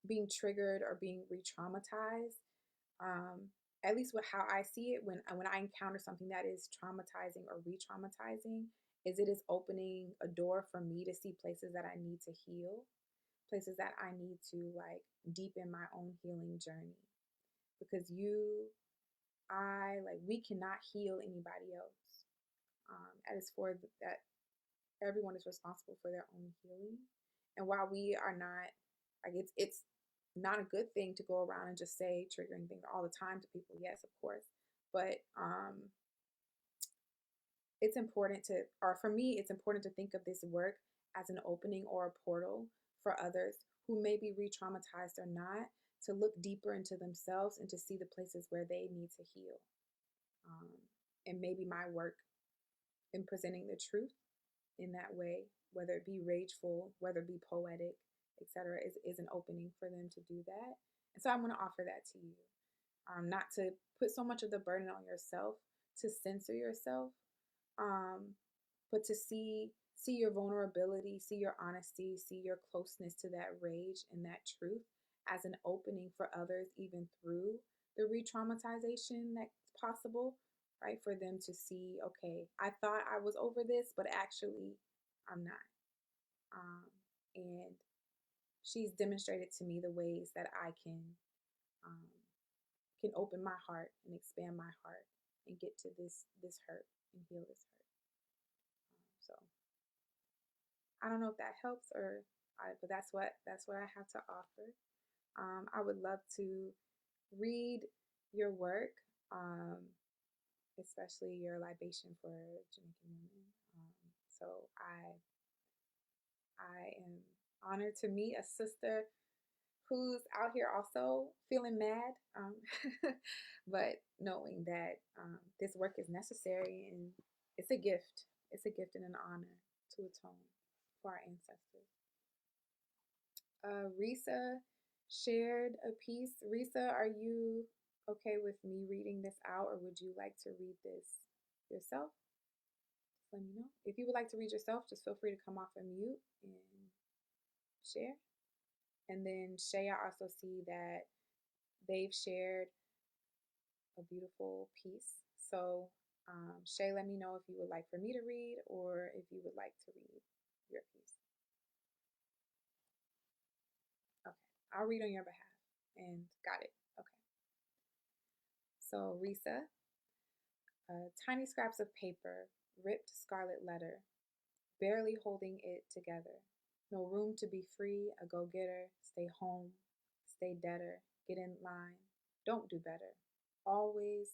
being triggered or being re-traumatized, um, at least with how I see it, when I encounter something that is traumatizing or re-traumatizing, is it is opening a door for me to see places that I need to heal, places that I need to like deepen my own healing journey. Because we cannot heal anybody else. That is for that everyone is responsible for their own healing. And while we are not like it's not a good thing to go around and just say triggering things all the time to people. Yes, of course. But it's important to, or for me, it's important to think of this work as an opening or a portal for others who may be re-traumatized or not, to look deeper into themselves and to see the places where they need to heal. And maybe my work in presenting the truth in that way, whether it be rageful, whether it be poetic, etc., is an opening for them to do that. And so I'm going to offer that to you. Not to put so much of the burden on yourself, to censor yourself, but to see your vulnerability, see your honesty, see your closeness to that rage and that truth as an opening for others, even through the re-traumatization that's possible, right? For them to see, okay, I thought I was over this, but actually I'm not. And she's demonstrated to me the ways that I can open my heart and expand my heart and get to this hurt and heal this hurt. So I don't know if that helps, but that's what I have to offer. I would love to read your work, especially your libation for Jamaican women. So I am honored to meet a sister who's out here also feeling mad, but knowing that this work is necessary, and it's a gift. It's a gift and an honor to atone for our ancestors. Risa shared a piece. Risa, are you okay with me reading this out, or would you like to read this yourself? Just let me know. If you would like to read yourself, just feel free to come off of mute and share. And then Shay, I also see that they've shared a beautiful piece. So Shay, let me know if you would like for me to read or if you would like to read your piece. Okay, I'll read on your behalf. And got it. Okay. So Risa, tiny scraps of paper, ripped scarlet letter, barely holding it together. No room to be free, a go-getter, stay home, stay deader, get in line, don't do better. Always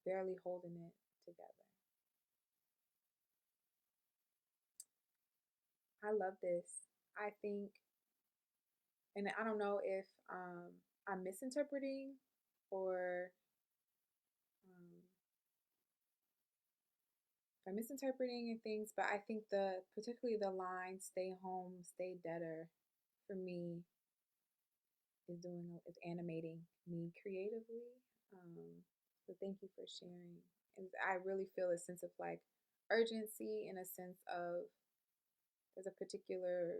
barely holding it together. I love this. I think, and I don't know if I'm misinterpreting or I'm misinterpreting things, but I think particularly the line "stay home, stay deader" for me is animating me creatively. So thank you for sharing. And I really feel a sense of like urgency, in a sense of there's a particular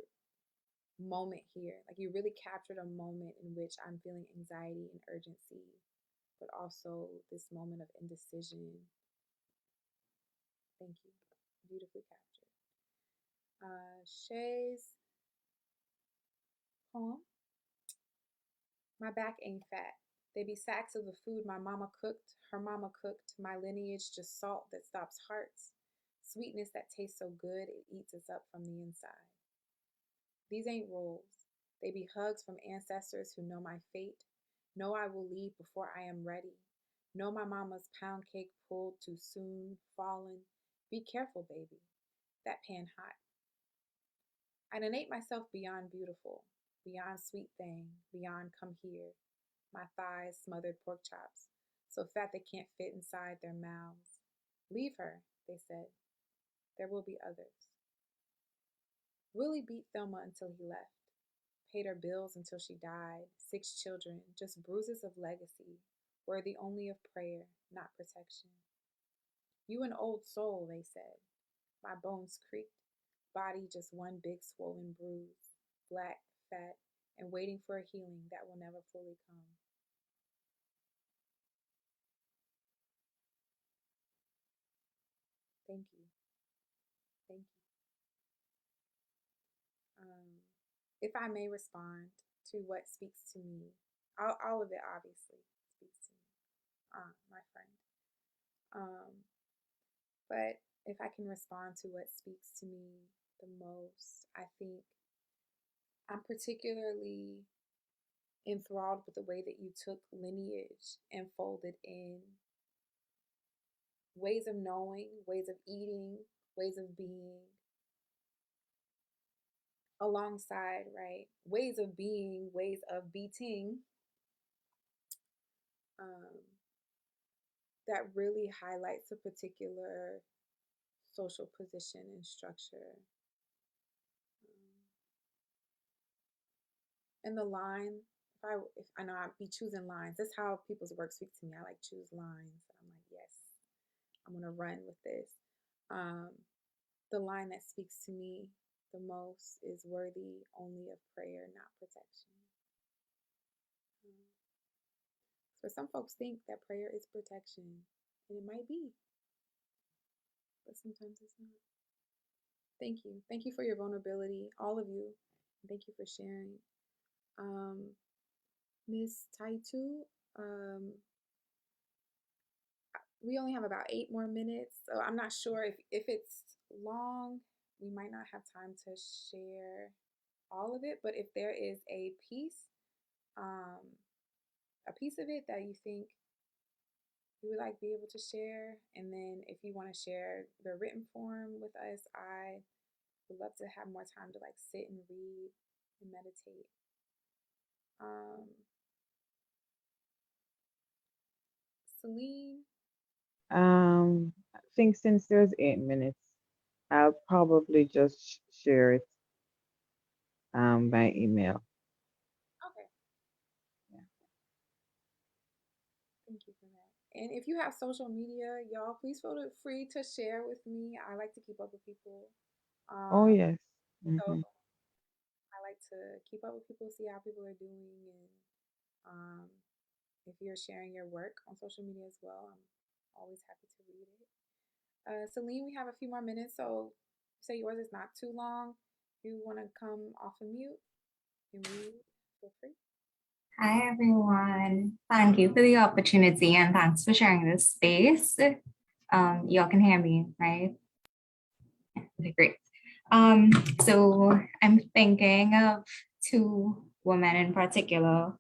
moment here. Like you really captured a moment in which I'm feeling anxiety and urgency, but also this moment of indecision. Thank you. Beautifully captured. Shay's poem. My back ain't fat. They be sacks of the food my mama cooked, her mama cooked, my lineage just salt that stops hearts, sweetness that tastes so good it eats us up from the inside. These ain't rolls. They be hugs from ancestors who know my fate, know I will leave before I am ready, know my mama's pound cake pulled too soon, fallen. Be careful, baby. That pan hot. I done ate myself beyond beautiful, beyond sweet thing, beyond come here. My thighs smothered pork chops, so fat they can't fit inside their mouths. Leave her, they said. There will be others. Willie beat Thelma until he left, paid her bills until she died, 6 children, just bruises of legacy, worthy only of prayer, not protection. You an old soul, they said. My bones creaked, body just one big swollen bruise, black, fat, and waiting for a healing that will never fully come. Thank you. Thank you. If I may respond to what speaks to me, all of it obviously speaks to me, my friend. But if I can respond to what speaks to me the most, I think I'm particularly enthralled with the way that you took lineage and folded in ways of knowing, ways of eating, ways of being, alongside, right? Ways of being, ways of beating, um, that really highlights a particular social position and structure. And the line, if I know I'd be choosing lines. That's how people's work speaks to me. I like choose lines. I'm like, yes, I'm gonna run with this. Um, the line that speaks to me the most is worthy only of prayer, not protection. So some folks think that prayer is protection, and it might be, but sometimes it's not. Thank you. Thank you for your vulnerability, all of you. Thank you for sharing. Miss Taitu, we only have about 8 more minutes, so I'm not sure if it's long, we might not have time to share all of it, but if there is a piece of it that you think you would like be able to share, and then if you want to share the written form with us, I would love to have more time to like sit and read and meditate. Celine? I think since there's 8 minutes, I'll probably just share it by email. Okay. Yeah. Thank you for that. And if you have social media, y'all, please feel free to share with me. I like to keep up with people. Oh yes. So Mm-hmm. I like to keep up with people, see how people are doing, and if you're sharing your work on social media as well, I'm always happy to read it. Celine, we have a few more minutes, so say yours is not too long. If you want to come off of mute and read, feel free. Hi, everyone. Thank you for the opportunity and thanks for sharing this space. Y'all can hear me, right? Okay, great. So I'm thinking of two women in particular,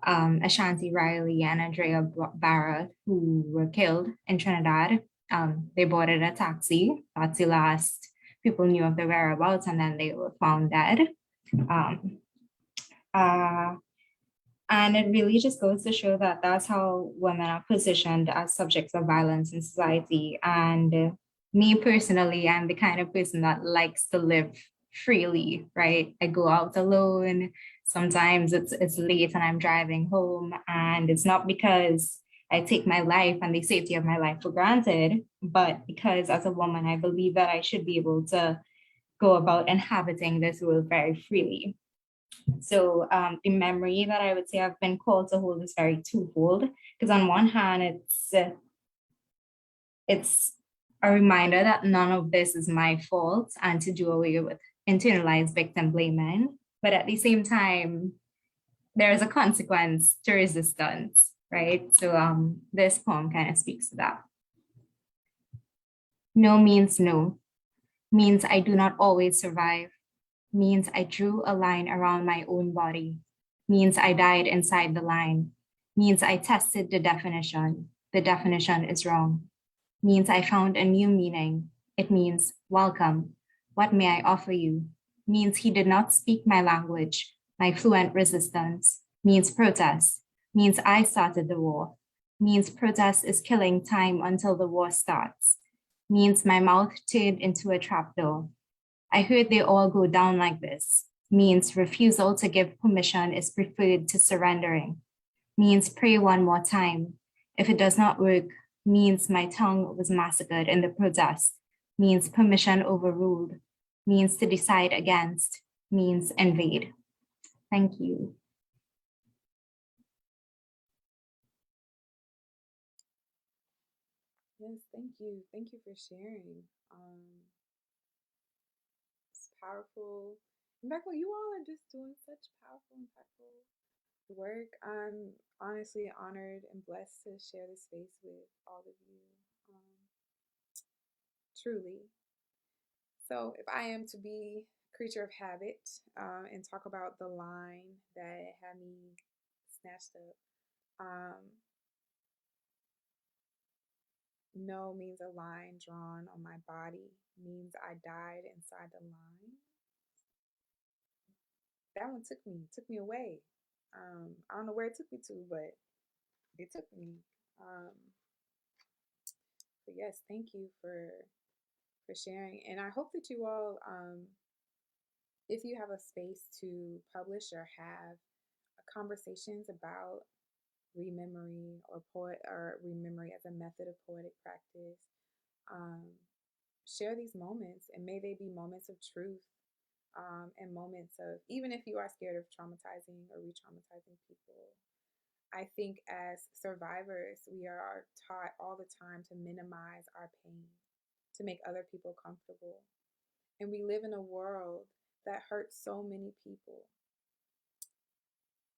Ashanti Riley and Andrea Barrett, who were killed in Trinidad. They boarded a taxi. That's the last people knew of their whereabouts, and then they were found dead. Um, and it really just goes to show that that's how women are positioned as subjects of violence in society. And me personally, I'm the kind of person that likes to live freely, right? I go out alone. Sometimes it's late and I'm driving home, and it's not because I take my life and the safety of my life for granted, but because as a woman, I believe that I should be able to go about inhabiting this world very freely. So the memory that I would say I've been called to hold is very twofold, because on one hand, it's a reminder that none of this is my fault and to do away with internalized victim blaming. But at the same time, there is a consequence to resistance, right? So this poem kind of speaks to that. No means no, means I do not always survive, means I drew a line around my own body, means I died inside the line, means I tested the definition is wrong, means I found a new meaning, it means welcome, what may I offer you, means he did not speak my language, my fluent resistance, means protest, means I started the war, means protest is killing time until the war starts, means my mouth turned into a trapdoor. I heard they all go down like this, means refusal to give permission is preferred to surrendering, means pray one more time. If it does not work, means my tongue was massacred in the protest, means permission overruled, means to decide against, means invade. Thank you. Yes, thank you. Thank you for sharing. It's powerful. Impactful. You all are just doing such powerful, impactful work. I'm honestly honored and blessed to share this space with all of you. Truly. So, if I am to be creature of habit and talk about the line that had me snatched up, No means a line drawn on my body, means I died inside the line. That one took me away. I don't know where it took me to, but it took me. Um, but yes, thank you for sharing, and I hope that you all, if you have a space to publish or have conversations about rememory or poet or rememory as a method of poetic practice, um, share these moments, and may they be moments of truth, and moments of, even if you are scared of traumatizing or re-traumatizing people. I think as survivors, we are taught all the time to minimize our pain, to make other people comfortable. And we live in a world that hurts so many people,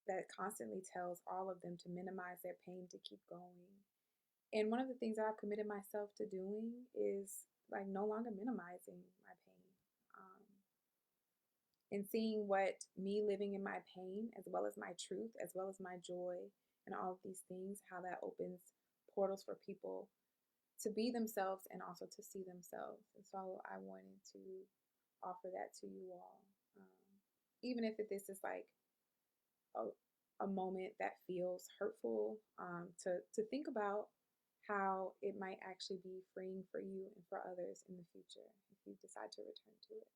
that constantly tells all of them to minimize their pain to keep going. And one of the things that I've committed myself to doing is like no longer minimizing my pain. And seeing what me living in my pain, as well as my truth, as well as my joy, and all of these things, how that opens portals for people to be themselves and also to see themselves. And so I wanted to offer that to you all. Even if this is like a moment that feels hurtful, to think about how it might actually be freeing for you and for others in the future if you decide to return to it.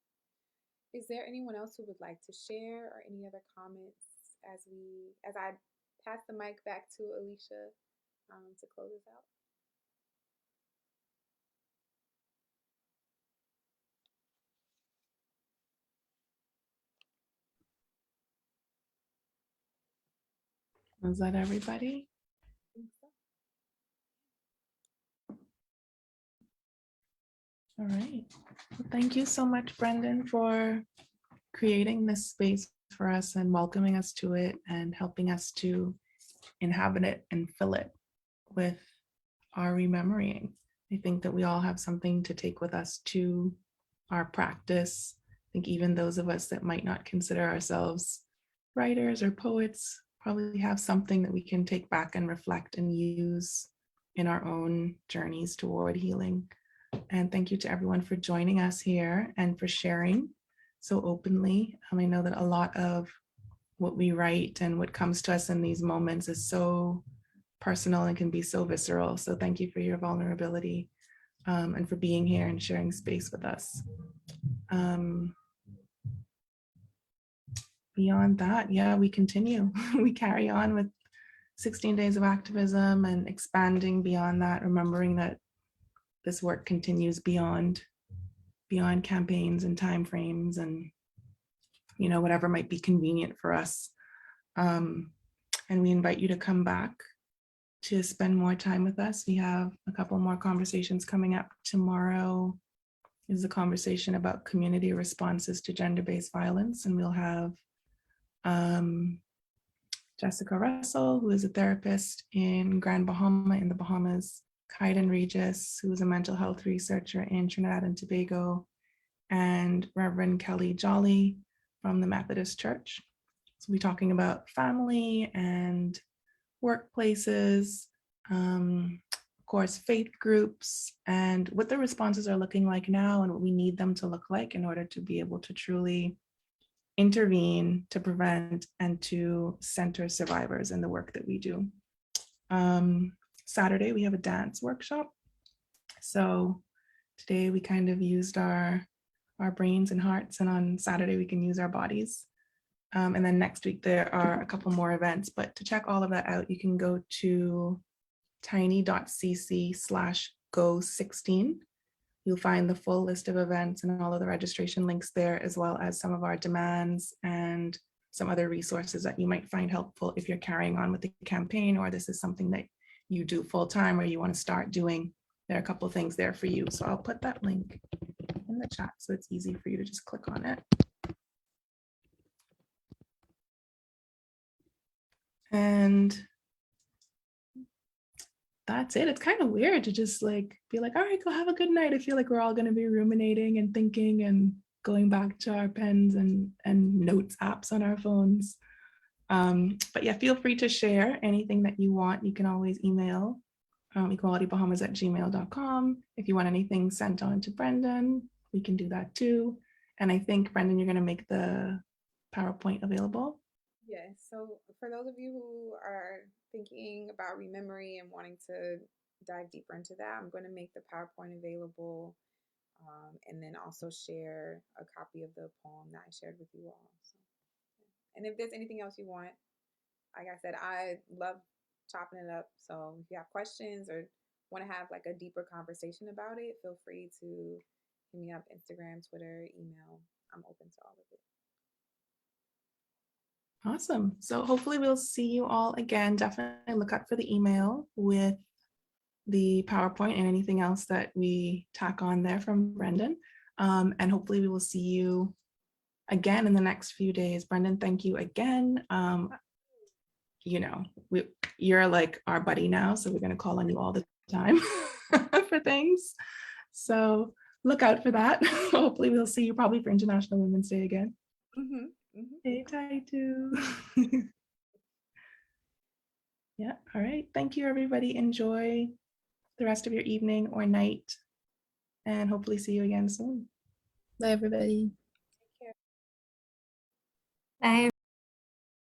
Is there anyone else who would like to share, or any other comments as I pass the mic back to Alicia, to close us out? Was that everybody? I think so. All right. Well, thank you so much, Brendane, for creating this space for us and welcoming us to it and helping us to inhabit it and fill it with our remembering. I think that we all have something to take with us to our practice. I think even those of us that might not consider ourselves writers or poets probably have something that we can take back and reflect and use in our own journeys toward healing. And thank you to everyone for joining us here and for sharing so openly. I know that a lot of what we write and what comes to us in these moments is so personal and can be so visceral. So thank you for your vulnerability, and for being here and sharing space with us. Beyond that, yeah, we continue. We carry on with 16 days of activism and expanding beyond that, remembering that this work continues beyond campaigns and timeframes and whatever might be convenient for us. And we invite you to come back to spend more time with us. We have a couple more conversations coming up. Tomorrow is a conversation about community responses to gender-based violence, and we'll have Jessica Russell, who is a therapist in Grand Bahama in the Bahamas, Kaiden Regis, who is a mental health researcher in Trinidad and Tobago, and Reverend Kelly Jolly from the Methodist Church. So we'll be talking about family and workplaces, of course, faith groups, and what the responses are looking like now and what we need them to look like in order to be able to truly intervene, to prevent, and to center survivors in the work that we do. Saturday, we have a dance workshop. So today we kind of used our brains and hearts, and on Saturday we can use our bodies. And then next week there are a couple more events, but to check all of that out, you can go to tiny.cc/go16. You'll find the full list of events and all of the registration links there, as well as some of our demands and some other resources that you might find helpful if you're carrying on with the campaign, or this is something that you do full time or you want to start doing. There are a couple of things there for you. So I'll put that link in the chat so it's easy for you to just click on it. And that's it. It's kind of weird to just like be like, all right, go have a good night. I feel like we're all going to be ruminating and thinking and going back to our pens and notes apps on our phones. But yeah, feel free to share anything that you want. You can always email equalitybahamas@gmail.com. If you want anything sent on to Brendan, we can do that too. And I think, Brendan, you're going to make the PowerPoint available. Yes. So for those of you who are thinking about Rememory and wanting to dive deeper into that, I'm going to make the PowerPoint available, and then also share a copy of the poem that I shared with you all. So, and if there's anything else you want, like I said, I love chopping it up. So if you have questions or want to have like a deeper conversation about it, feel free to hit me up, Instagram, Twitter, email. I'm open to all of it. Awesome. So hopefully we'll see you all again. Definitely look out for the email with the PowerPoint and anything else that we tack on there from Brendan. And hopefully we will see you again in the next few days. Brendan, thank you again. You know, you're like our buddy now, so we're going to call on you all the time for things. So look out for that. Hopefully we'll see you probably for International Women's Day again. Hey, Taitu. Yeah, all right. Thank you, everybody. Enjoy the rest of your evening or night, and hopefully see you again soon. Bye, everybody. Take care. Bye.